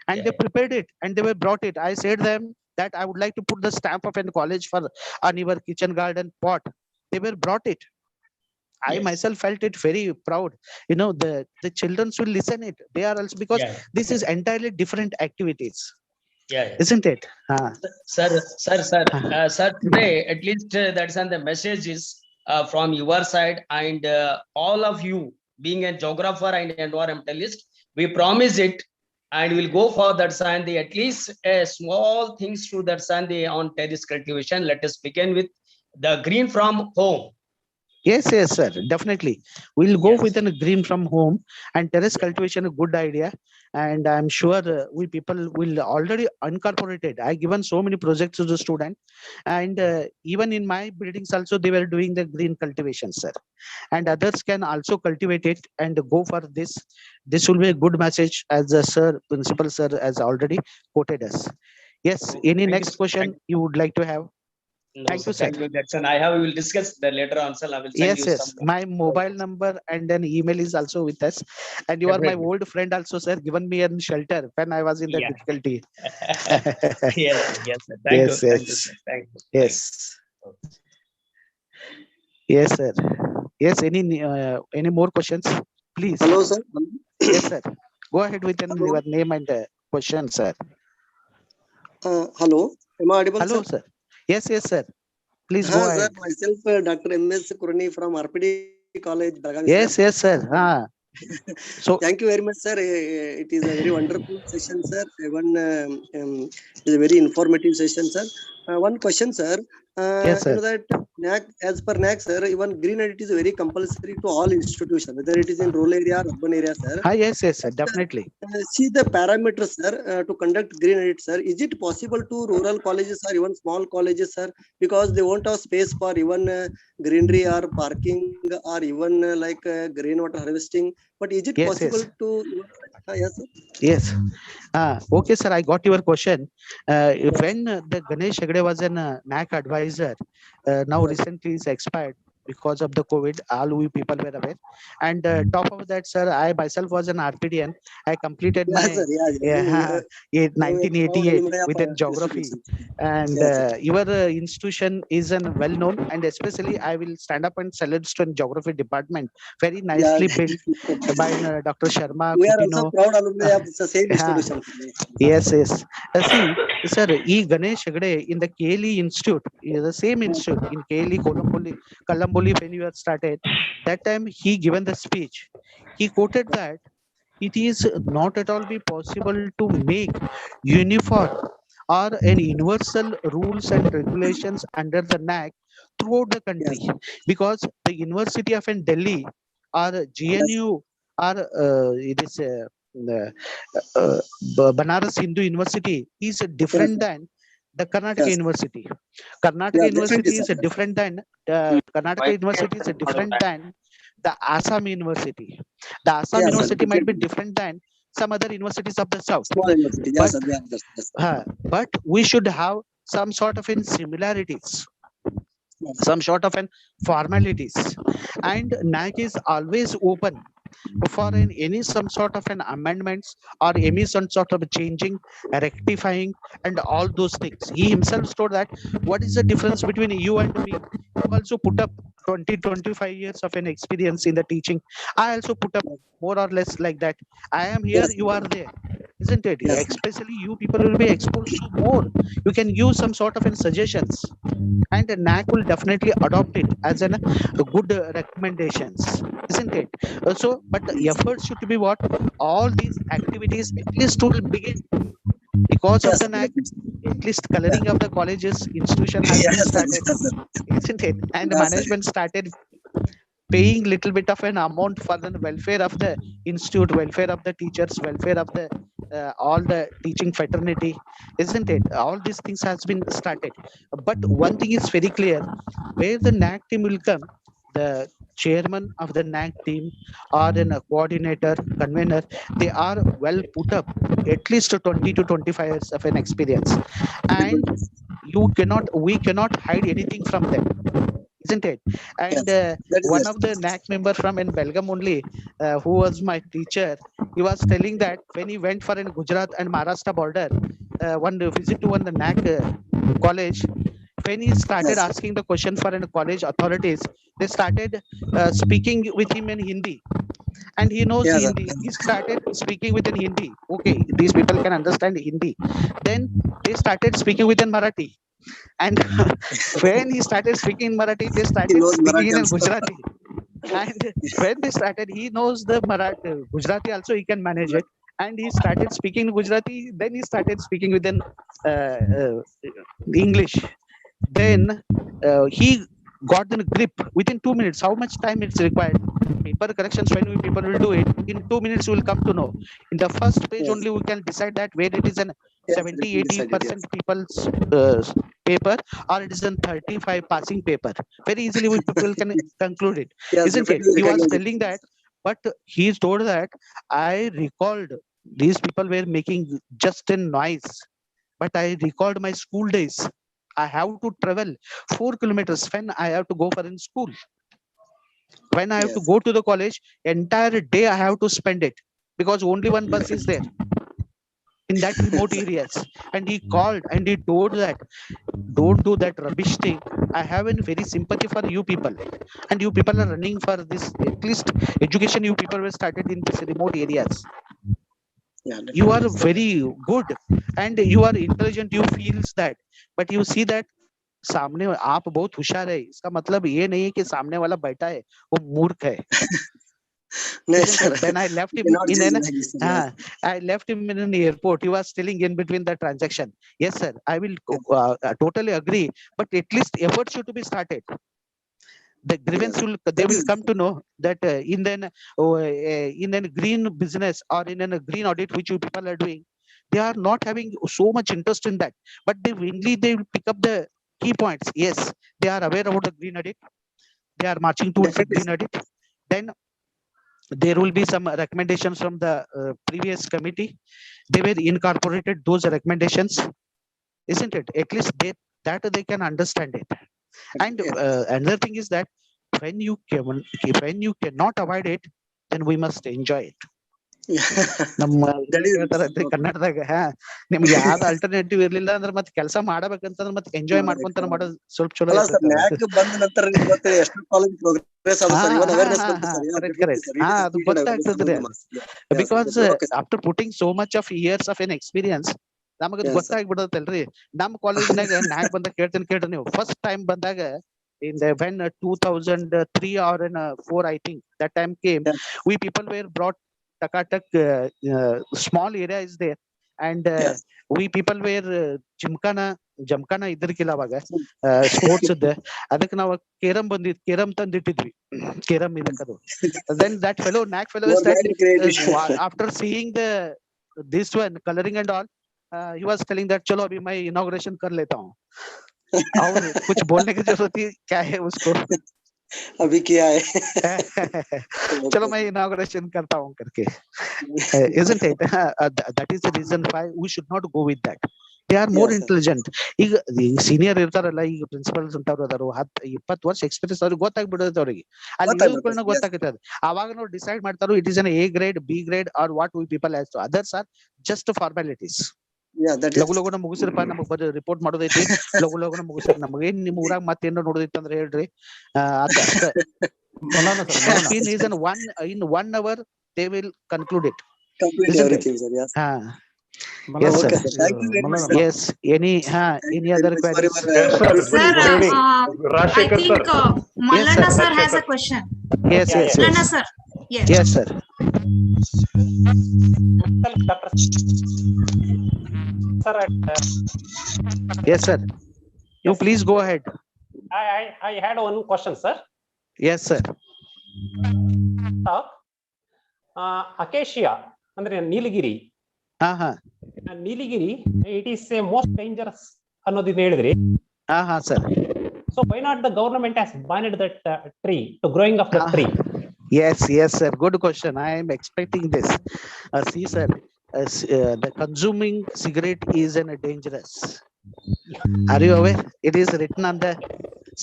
Speaker 5: and they prepared it and they were brought it. I said them that I would like to put the stamp of a college for on your kitchen garden pot. They were brought it. I myself felt it very proud. You know, the children will listen it. They are also because this is entirely different activities. Isn't it?
Speaker 10: Sir, today at least that's on the messages from your side and all of you being a geographer and environmentalist, we promise it and we'll go for that and the at least small things to that and the on terrace cultivation. Let us begin with the green from home.
Speaker 5: Yes, yes, sir. Definitely. We'll go
Speaker 10: Yes.
Speaker 5: with a green from home, and terrace cultivation, a good idea. And I'm sure we people will already incorporate it. I given so many projects to the student, and even in my buildings also they were doing the green cultivation, sir. And others can also cultivate it and go for this. This will be a good message, as the sir, principal sir, has already quoted us. Yes.
Speaker 10: Oh,
Speaker 5: Any
Speaker 10: thank you,
Speaker 5: next
Speaker 10: sir.
Speaker 5: question you would like to have?
Speaker 10: No,
Speaker 5: Thank
Speaker 10: sir,
Speaker 5: you, sir.
Speaker 10: thank you. That's an I have. We will discuss that later on, sir. I will send
Speaker 5: Yes,
Speaker 10: you
Speaker 5: yes.
Speaker 10: some.
Speaker 5: My mobile number and an email is also with us. And you are my
Speaker 10: Definitely.
Speaker 5: old friend also, sir, given me a shelter when I was in the
Speaker 10: Yeah.
Speaker 5: difficulty.
Speaker 10: Yes, sir. Yes, sir. Thank you.
Speaker 5: Yes,
Speaker 10: Thank you,
Speaker 5: yes.
Speaker 10: sir. Thank you.
Speaker 5: Yes. Yes, sir. Yes, any more questions? Please.
Speaker 7: Hello, sir.
Speaker 5: Yes, sir. Go ahead with
Speaker 7: Hello.
Speaker 5: your name and question, sir.
Speaker 7: Hello. Am I audible,
Speaker 5: Hello,
Speaker 7: sir?
Speaker 5: sir. Yes, yes, sir. Please go
Speaker 7: Sir,
Speaker 5: ahead.
Speaker 7: myself, Dr. M.S. Kurani from RPD College, Belgavi,
Speaker 5: Yes,
Speaker 7: sir.
Speaker 5: yes, sir. So
Speaker 7: Thank you very much, sir. It is a very wonderful session, sir. It is a very informative session, sir. One question, sir.
Speaker 5: yes,
Speaker 7: You
Speaker 5: sir.
Speaker 7: know that NAC, as per NAC, sir, even green audit is very compulsory to all institutions, whether it is in rural area or urban area, sir.
Speaker 5: Yes, yes, sir. Definitely.
Speaker 7: See the parameters, sir, to conduct green audit, sir. Is it possible to rural colleges or even small colleges, sir, because they won't have space for even greenery or parking or even like rainwater harvesting? But is it
Speaker 5: Yes,
Speaker 7: possible
Speaker 5: yes.
Speaker 7: to? Yes, sir.
Speaker 5: Yes. Okay, sir. I got your question. When the Ganesh Hegde was an NAC advisor, now recently is expired because of the COVID. All we people were aware. And top of that, sir, I myself was an RPDN. I completed
Speaker 7: Yes,
Speaker 5: my
Speaker 7: sir. Yeah.
Speaker 5: in
Speaker 7: You have proud
Speaker 5: 1988
Speaker 7: alumni of
Speaker 5: with in geography.
Speaker 7: institutions.
Speaker 5: And
Speaker 7: Yes, sir.
Speaker 5: your institution is an well known, and especially I will stand up and salute to in geography department. Very nicely built by Dr. Sharma
Speaker 7: We are also
Speaker 5: Kutino.
Speaker 7: proud alumni of the same institution.
Speaker 5: Yes, yes. See, sir, E. Ganesh Hegde in the KLE Institute, the same institute in KLE, Kalamboli, when you had started, that time he given the speech. He quoted that it is not at all be possible to make uniform or an universal rules and regulations under the NAC throughout the country, because the University of Delhi or GNU or it is Banaras Hindu University is different than the Karnataka University. Karnataka University is different than Karnataka University is different than the Assam University. The Assam University might be different than some other universities of the south.
Speaker 7: Small university.
Speaker 5: But,
Speaker 7: Yes.
Speaker 5: but we should have some sort of similarities, some sort of formalities, and NAC is always open for any some sort of an amendments or any some sort of changing, rectifying, and all those things. He himself told that what is the difference between you and me? You also put up 20-25 years of an experience in the teaching. I also put up more or less like that. I am here, you are there, isn't it? Especially you people will be exposed to more. You can use some sort of suggestions, and NAC will definitely adopt it as a good recommendations, isn't it? So, but the efforts should be what? All these activities at least will begin because of the NAC. At least coloring of the colleges institution has been started, isn't it? And the management started paying little bit of an amount for the welfare of the institute, welfare of the teachers, welfare of the all the teaching fraternity, isn't it? All these things has been started. But one thing is very clear: where the NAC team will come, the chairman of the NAC team or a coordinator, convener, they are well put up, at least 20 to 25 years of an experience, and we cannot hide anything from them, isn't it? And one of the NAC member from in Belgium only, who was my teacher, he was telling that when he went for in Gujarat and Maharashtra border, one visit to one the NAC college, when he started asking the question for in college authorities, they started speaking with him in Hindi, and he knows Hindi. He started speaking with in Hindi. Okay, these people can understand Hindi. Then they started speaking with in Marathi. And when he started speaking in Marathi, they started speaking in Gujarati. And when they started, he knows the Marathi, Gujarati also he can manage it. and he started speaking Gujarati. Then he started speaking with an English. Then he got the grip within 2 minutes. How much time it's required? Paper corrections, when we people will do it in 2 minutes, we will come to know. In the first page
Speaker 7: Yes.
Speaker 5: only we can decide that whether it is an
Speaker 7: Yes,
Speaker 5: 70-80% people's paper, or it is a 35 passing paper. Very easily we people can conclude it,
Speaker 7: Yes,
Speaker 5: isn't it?
Speaker 7: definitely
Speaker 5: He was
Speaker 7: recognize it.
Speaker 5: telling that, but he told that I recalled these people were making just a noise, but I recalled my school days. I have to travel 4 kilometers when I have to go for in school. When I have to
Speaker 7: Yes.
Speaker 5: go to the college, entire day I have to spend it because only one bus is there in that remote areas. And he called and he told that don't do that rubbish thing. I have a very sympathy for you people, and you people are running for this. At least education you people were started in this remote areas.
Speaker 7: Yeah,
Speaker 5: You are
Speaker 7: definitely.
Speaker 5: very good and you are intelligent. You feels that, but you see that सामने आप बहुत होशियार है, इसका मतलब ये नहीं है कि सामने वाला बैठा है वो मूर्ख है.
Speaker 7: No,
Speaker 5: Isn't
Speaker 7: sir.
Speaker 5: it? Then I left
Speaker 7: You
Speaker 5: him
Speaker 7: cannot
Speaker 5: in
Speaker 7: judge
Speaker 5: an
Speaker 7: like this, yes.
Speaker 5: I left him in an airport. He was telling in between the transaction. Yes, sir. I will totally agree. But at least effort should be started. The grievance
Speaker 7: Yes.
Speaker 5: will they will come to know that in a green business or in a green audit which you people are doing, they are not having so much interest in that. But they will pick up the key points. Yes, they are aware about the green audit. They are marching towards the
Speaker 7: Definitely,
Speaker 5: green audit. Then there will be some recommendations from the previous committee. They were incorporated those recommendations, isn't it? At least they can understand it. And
Speaker 7: yes.
Speaker 5: another thing is that when you cannot avoid it, then we must enjoy it. ನಮ್ಮ
Speaker 7: That is
Speaker 5: ಹೇಳ್ತಾರಲ್ರಿ
Speaker 7: okay.
Speaker 5: ಕನ್ನಡದಾಗ ನಿಮ್ಗೆ ಯಾವ್ದು alternative ಇರ್ಲಿಲ್ಲ ಅಂದ್ರೆ ಮತ್ತೆ ಕೆಲಸ ಮಾಡಬೇಕಂತಂದ್ರೆ ಮತ್ತೆ enjoy ಮಾಡ್ಕೊಂತಾನೆ ಮಾಡೋದು ಸ್ವಲ್ಪ ಚಲೋ
Speaker 7: ಅಲ್ಲ ಸರ್,
Speaker 5: ಇರ್ತೈತೆ.
Speaker 7: ನ್ಯಾಕ್ ಬಂದ ನಂತರ ಮತ್ತೆ ಎಷ್ಟು ಕಾಲೇಜ್ ಪ್ರೋಗ್ರೆಸ್ ಆದ ಸರ್, ಇವನ್ ಅವೇರ್ನೆಸ್ ಬಂತು ಸರ್.
Speaker 5: ಕರೆಕ್ಟ್ ಕರೆಕ್ಟ್ ಅದು ಗೊತ್ತಾಗ್ತದ್ರಿ. Because after putting so much of years of an experience ನಮಗದ್ ಗೊತ್ತಾಗ್ಬಿಡತ್ತಲ್ರಿ. ನಮ್ಮ ಕಾಲೇಜ್ನಾಗ ನ್ಯಾಕ್ ಬಂದಾಗ ಕೇಳ್ರಿ ನೀವು ಫಸ್ಟ್ ಟೈಮ್ ಬಂದಾಗ in the when 2003 or in 4 I think that time came, we people were brought takatak small area is there, and we people were ಜಮ್ಕಾನ ಇದ್ರಕಿಲ್ಲ ಅವಾಗ ಸ್ಪೋರ್ಟ್ಸ್ ಇದ್ದ ಅದಕ್ಕೆ ನಾವು ಕೇರಂ ತಂದಿಟ್ಟಿದ್ವಿ. ಕೇರಂ ಇದಕ್ಕದು. Then that fellow knack fellow is that after seeing this one coloring and all, he was telling that चलो अभी मैं inauguration कर लेता हूँ. और कुछ बोलने की जरूरत ही क्या है उसको.
Speaker 7: अभी क्या है
Speaker 5: चलो मैं inauguration करता हूँ करके. Isn't it? That is the reason why we should not go with that. They are more intelligent. ಈಗ ಸೀನಿಯರ್ ಇರ್ತಾರಲ್ಲ, ಈಗ ಪ್ರಿನ್ಸಿಪಲ್ಸ್ ಅಂತವ್ರು ಅದಾರು 10-20 ವರ್ಷ ಎಕ್ಸ್ಪೀರಿಯನ್ಸ್ ಅವ್ರಿಗೆ ಗೊತ್ತಾಗ್ಬಿಡೋದು. ಅವ್ರಿಗೆ ಅಲ್ಲಿ ಇಳಿದುಕೊಳ್ಳ ಗೊತ್ತಾಗುತ್ತೆ. ಅವಾಗ ನಾವು ಡಿಸೈಡ್ ಮಾಡ್ತಾರೋ it is an A grade, B grade or what we people as to others are just formalities. ಲಘು ಲಘುನ ಮುಗಿಸ್ರಪ್ಪ, ನಮಗ್ ಬರೀ ರಿಪೋರ್ಟ್ ಮಾಡೋದೈತಿ, ಲಘು ಲಘುನ ಮುಗಿಸ್ರಿ. ನಮಗೇನ್ ನಿಮ್ ಊರಾಗ ಮತ್ತೇನೋ ನೋಡೋದೈತಿ ಅಂದ್ರೆ ಹೇಳ್ರಿ. ಅಷ್ಟೇ. In 1 hour they will conclude it.
Speaker 7: everything, sir. Yes.
Speaker 5: Yes,
Speaker 7: okay,
Speaker 5: sir.
Speaker 7: Thank you very much, sir.
Speaker 5: Yes. Any other queries?
Speaker 6: Sir, I think Mallana sir has a question.
Speaker 5: Yes.
Speaker 6: Mallana sir.
Speaker 5: Yes, sir. Yes, sir. You please go ahead.
Speaker 1: I had one question, sir.
Speaker 5: Yes, sir.
Speaker 1: Acacia ಅಂದ್ರೆ ನೀಲಗಿರಿ. ನೀಲಗಿರಿ it is a most dangerous ಅನ್ನೋದನ್ನ ಹೇಳಿದ್ರಿ.
Speaker 5: sir.
Speaker 1: So why not the government has banned that tree to growing of the tree?
Speaker 5: Yes, sir. Good question. I am expecting this. See, sir, the consuming cigarette is dangerous. Are you aware? It is written on the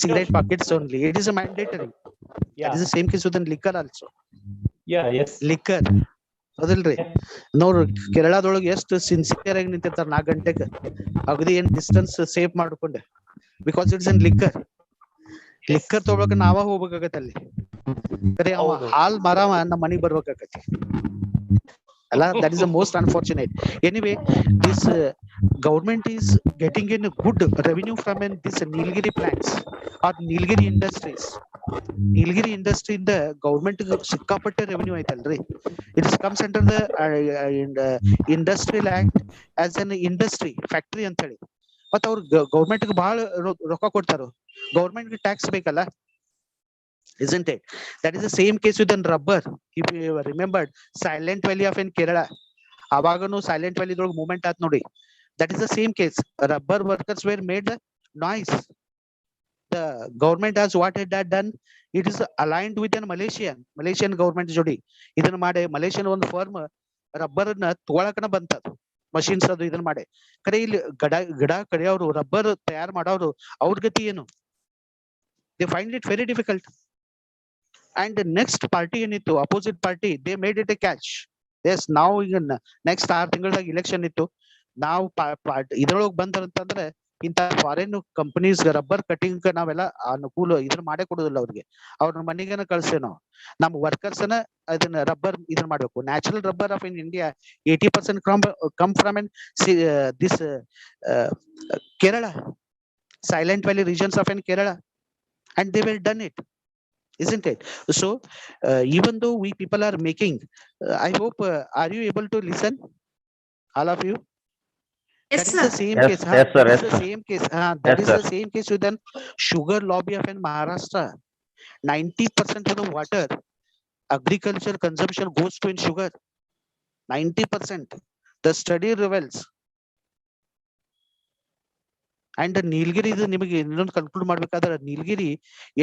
Speaker 5: cigarette packets only. It is a mandatory. That is the same case with liquor also.
Speaker 1: Yes.
Speaker 5: Liquor. ಹೌದಿಲ್ರಿ? ನೋಡ್ರಿ ಕೇರಳದೊಳಗೆ ಎಷ್ಟು sincere ಆಗಿ ನಿಂತಿರ್ತಾರ 4 ಗಂಟೆಗೆ ಅಗದಿ ಏನ್ distance save ಮಾಡ್ಕೊಂಡೆ. Because it's in liquor ತಗೊಳಕ ನಾವ ಹೋಗ್ಬೇಕಾಗತ್ತೆ ಅಲ್ಲಿ. ಕರೆ ಅವ ಹಾಲ್ ಮಾರವ ನಮ್ಮ ಮನೆಗೆ ಬರ್ಬೇಕಾಗತ್ತೆ ಅಲ್ಲ. That is the most unfortunate. Anyway this government is getting in a good revenue from this Nilgiri plants or Nilgiri industries. Nilgiri industry in the government ಸಿಕ್ಕಾಪಟ್ಟೆ revenue ಆಯ್ತಲ್ರಿ. It comes under the Industrial Act as an industry factory ಅಂತ ಹೇಳಿ. ಮತ್ತ ಅವ್ರು government ಬಹಳ ರೊಕ್ಕ ಕೊಡ್ತಾರ. Government tax ಬೇಕಲ್ಲ, isn't it? That is the same case with the rubber. If you remembered Silent Valley of in Kerala, avaganu Silent Valley dog movement at nodi. That is the same case. Rubber workers were made the noise. The government has what it had done. It is aligned with an Malaysian government jodi. Idan made Malaysian one firm rubber na ತಗೊಳಕನ ಬಂತದು machines ಅದು ಇದನ್ನ ಮಾಡಿ. ಕರೆ ಇಲ್ಲಿ ಗಿಡ ಕಡಿಯೋರು rubber ತಯಾರು ಮಾಡೋರು ಅವ್ರ ಗತಿ ಏನು? They find it very difficult. And the next party ಏನಿತ್ತು, opposite party, they made it a catch. Yes, now even next 6 ತಿಂಗಳದಾಗ election ಇತ್ತು. ನಾವು ಇದ್ರೊಳಗೆ ಬಂತಂತಂದ್ರೆ ಇಂತ ಫಾರಿನ್ ಕಂಪನೀಸ್ ರಬ್ಬರ್ ಕಟಿಂಗ್ ನಾವೆಲ್ಲ ಅನುಕೂಲ ಇದನ್ನ ಮಾಡೇ ಕೊಡೋದಿಲ್ಲ ಅವ್ರಿಗೆ. ಅವ್ರ ಮನೆಗೇನ ಕಳ್ಸೇವೆ ನಾವು. ನಮ್ಮ ವರ್ಕರ್ಸ್ ನ ಅದನ್ನ ರಬ್ಬರ್ ಇದನ್ನ ಮಾಡ್ಬೇಕು. Natural rubber of in India 80% come from this Kerala, Silent Valley regions of in Kerala, and they were done it, isn't it? So even though we people are making, I hope are you able to listen, all of you?
Speaker 6: Yes,
Speaker 5: That is
Speaker 6: sir.
Speaker 5: the same
Speaker 2: Yes,
Speaker 5: case.
Speaker 2: yes, sir,
Speaker 5: That
Speaker 2: yes,
Speaker 5: is the
Speaker 2: sir.
Speaker 5: same case. That
Speaker 2: Yes,
Speaker 5: is
Speaker 2: sir.
Speaker 5: the same case with the sugar lobby of in Maharashtra. 90% of the water agriculture consumption goes to in sugar. 90%. The study reveals. And the Nilgiri is ನಿಮಗೆ ಇನ್ನೊಂದು conclude ಮಾಡ್ಬೇಕಾದ್ರೆ Nilgiri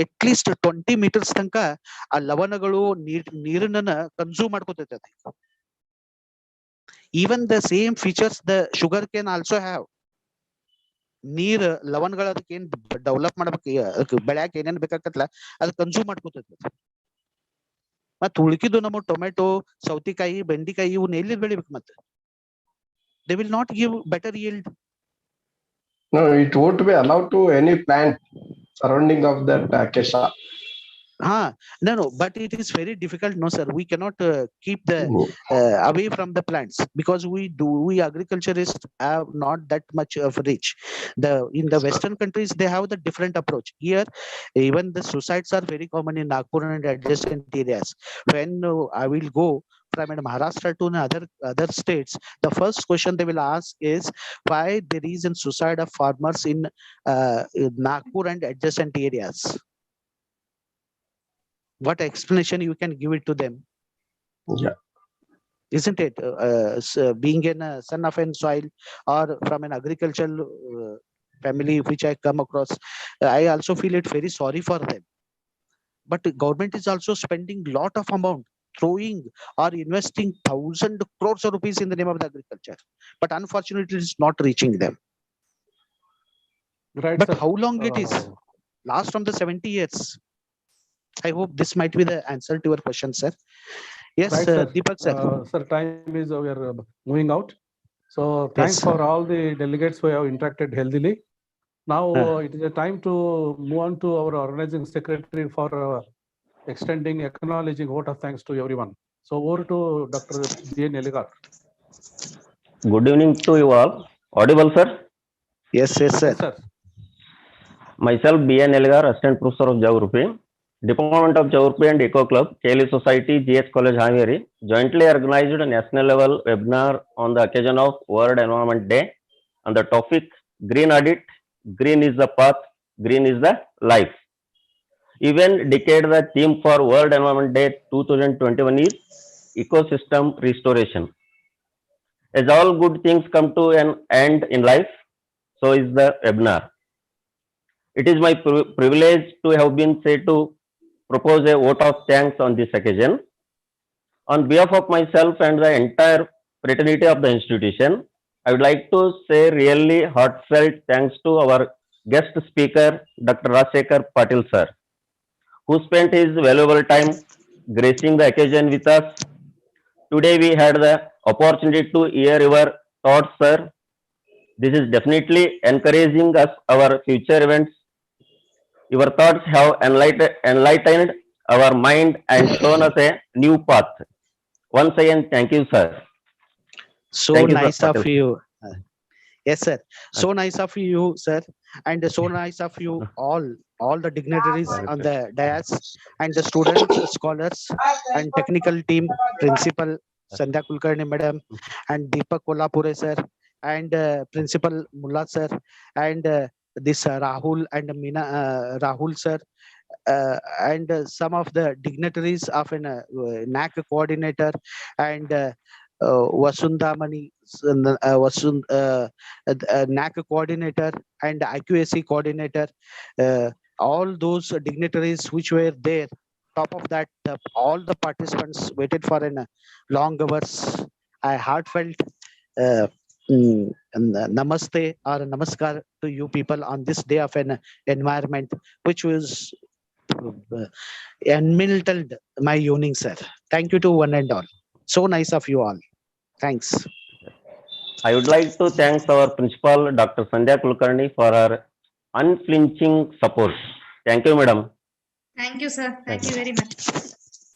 Speaker 5: at least 20 meters ತನಕ ಆ ಲವಣಗಳು ನೀರನ್ನ consume ಮಾಡ್ಕೊತೈತೆ. Even the same features the sugar can also have. ನೀರ್ ಲವಣಗಳ ಅದಕ್ಕೆ ಏನ್ develop ಮಾಡ್ಬೇಕು, ಬೆಳ್ಯಾಕ ಏನೇನ್ ಬೇಕಾಗತ್ತಲ್ಲ ಅದು ಕನ್ಸ್ಯೂಮ್ ಮಾಡ್ಕೊತೈತಿ. ಮತ್ ಉಳ್ಕಿದ್ದು ನಮ್ಮ ಟೊಮೆಟೊ, ಸೌತಿಕಾಯಿ, ಬೆಂಡಿಕಾಯಿ ಇವನ್ನ ಎಲ್ಲಿ ಬೆಳಿಬೇಕು? ಮತ್ತೆ they will not give better yield.
Speaker 11: No, it won't be allowed to any plant surrounding of that acacia.
Speaker 5: No, but it is very difficult. No, sir, we cannot keep the away from the plants because we agriculturists have not that much of reach. In the Western countries, they have the different approach. Here, even the suicides are very common in Nagpur and adjacent areas. When I will go from Maharashtra to other states, the first question they will ask is why there is a suicide of farmers in Nagpur and adjacent areas. What explanation you can give it to them?
Speaker 11: Yeah.
Speaker 5: Isn't it? Being a son of a soil or from an agricultural family which I come across, I also feel it very sorry for them. But the government is also spending lot of amount, throwing or investing 1,000 crores of rupees in the name of the agriculture. But unfortunately, it is not reaching them.
Speaker 4: Right,
Speaker 5: but
Speaker 4: sir.
Speaker 5: How long it is? Last from the 70 years. I hope this might be the answer to your question, sir. Yes,
Speaker 4: right, sir.
Speaker 5: Deepak, sir.
Speaker 4: Sir, time is we are moving out. So thanks
Speaker 5: Yes.
Speaker 4: for all the delegates who have interacted healthily. Now it is a time to move on to our organizing secretary for extending, acknowledging vote of thanks to everyone. So over to Dr. B.N. Eligar.
Speaker 2: Good evening to you all. Audible, sir?
Speaker 5: Yes, sir.
Speaker 4: Yes, sir.
Speaker 2: Myself, B.N. Eligar, Assistant Professor of Geography, Department of Geography and Eco Club, KLE Society, GS College, Haveri, jointly organized a national level webinar on the occasion of World Environment Day on the topic Green Audit, Green is the Path, Green is the Life. Even decade the theme for World Environment Day 2021 is Ecosystem Restoration. As all good things come to an end in life, so is the webinar. It is my privilege to have been said to propose a vote of thanks on this occasion. On behalf of myself and the entire fraternity of the institution, I would like to say really heartfelt thanks to our guest speaker, Dr. Rajsekhar Patil sir, who spent his valuable time gracing the occasion with us. Today we had the opportunity to hear your thoughts, sir. This is definitely encouraging us our future events. Your thoughts have enlightened our mind and shown us a new path. Once again, thank you, sir.
Speaker 5: So
Speaker 2: Thank you,
Speaker 5: nice
Speaker 2: sir,
Speaker 5: of
Speaker 2: Patil.
Speaker 5: you. Yes, sir. So nice of you, sir. And so nice of you all all the dignitaries on the dais, and the students, scholars, and technical team, principal Sandhya Kulkarni madam, and Deepak Kolhapure sir, and principal Mullah sir, and this Rahul and Rahul sir, and some of the dignitaries of an NAC coordinator, and Vasundhamani, NAC coordinator, and IQAC coordinator, all those dignitaries which were there. Top of that, all the participants waited for an long hours. I heartfelt namaste or namaskar to you people on this day of an environment, which was enmiltled my evening, sir. Thank you to one and all. So nice of you all. Thanks.
Speaker 2: I would like to thank our principal, Dr. Sandhya Kulkarni, for her unflinching support. Thank you, madam.
Speaker 6: Thank you, sir. Thank you very much.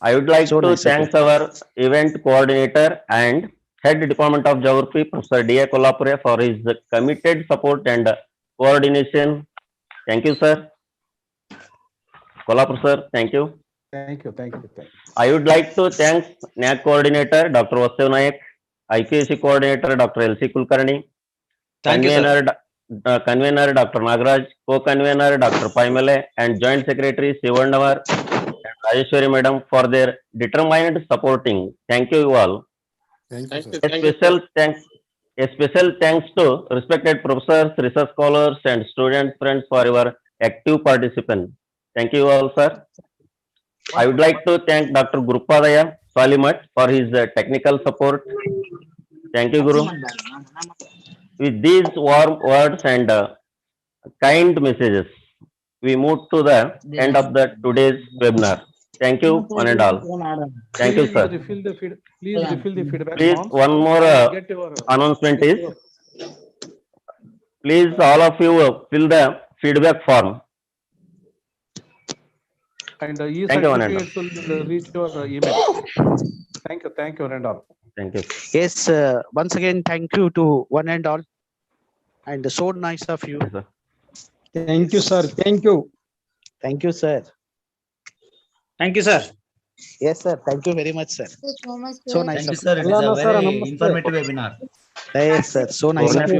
Speaker 2: I would like
Speaker 5: So
Speaker 2: to
Speaker 5: nice of
Speaker 2: thank our event coordinator and head department of geography, Professor D.A. Kolhapure, for his committed support and coordination. Thank you, sir. Kolhapure, sir, thank you.
Speaker 4: Thank you.
Speaker 2: I would like to thank NAC coordinator, Dr. Vasu Nayak, IQAC coordinator, Dr. L.C. Kulkarni,
Speaker 10: Thank you, sir.
Speaker 2: convener, Dr. Nagaraj, co-convener, Dr. Paimale, and joint secretary, Sivandamar and Rajeshwari madam for their determined supporting. Thank you all.
Speaker 11: Thank you, sir.
Speaker 2: A special thanks to respected professors, research scholars, and student friends for your active participation. Thank you all, sir. I would like to thank Dr. Gurupadaya Salimat for his technical support. Thank you, Guru. With these warm words and kind messages, we move to the end of today's webinar. Thank you, one and all. Thank you, sir.
Speaker 4: Please refill the feedback
Speaker 2: Please,
Speaker 4: forms.
Speaker 2: one more
Speaker 4: Get your
Speaker 2: announcement is, please all of you fill the feedback form.
Speaker 4: and
Speaker 2: Thank you, one and all.
Speaker 4: e-certificates will reach your email. Thank you, and all.
Speaker 2: Thank you.
Speaker 5: Yes, once again, thank you to one and all. And so nice of you.
Speaker 2: Yes, sir.
Speaker 12: Thank you, sir. Thank you.
Speaker 5: Thank you, sir.
Speaker 12: Thank you, sir.
Speaker 5: Yes, sir. Thank you very much, sir.
Speaker 6: So much,
Speaker 5: So
Speaker 6: sir.
Speaker 5: nice
Speaker 12: Thank you,
Speaker 5: of
Speaker 12: sir. It is a very informative webinar.
Speaker 5: Yes, sir. So nice of you.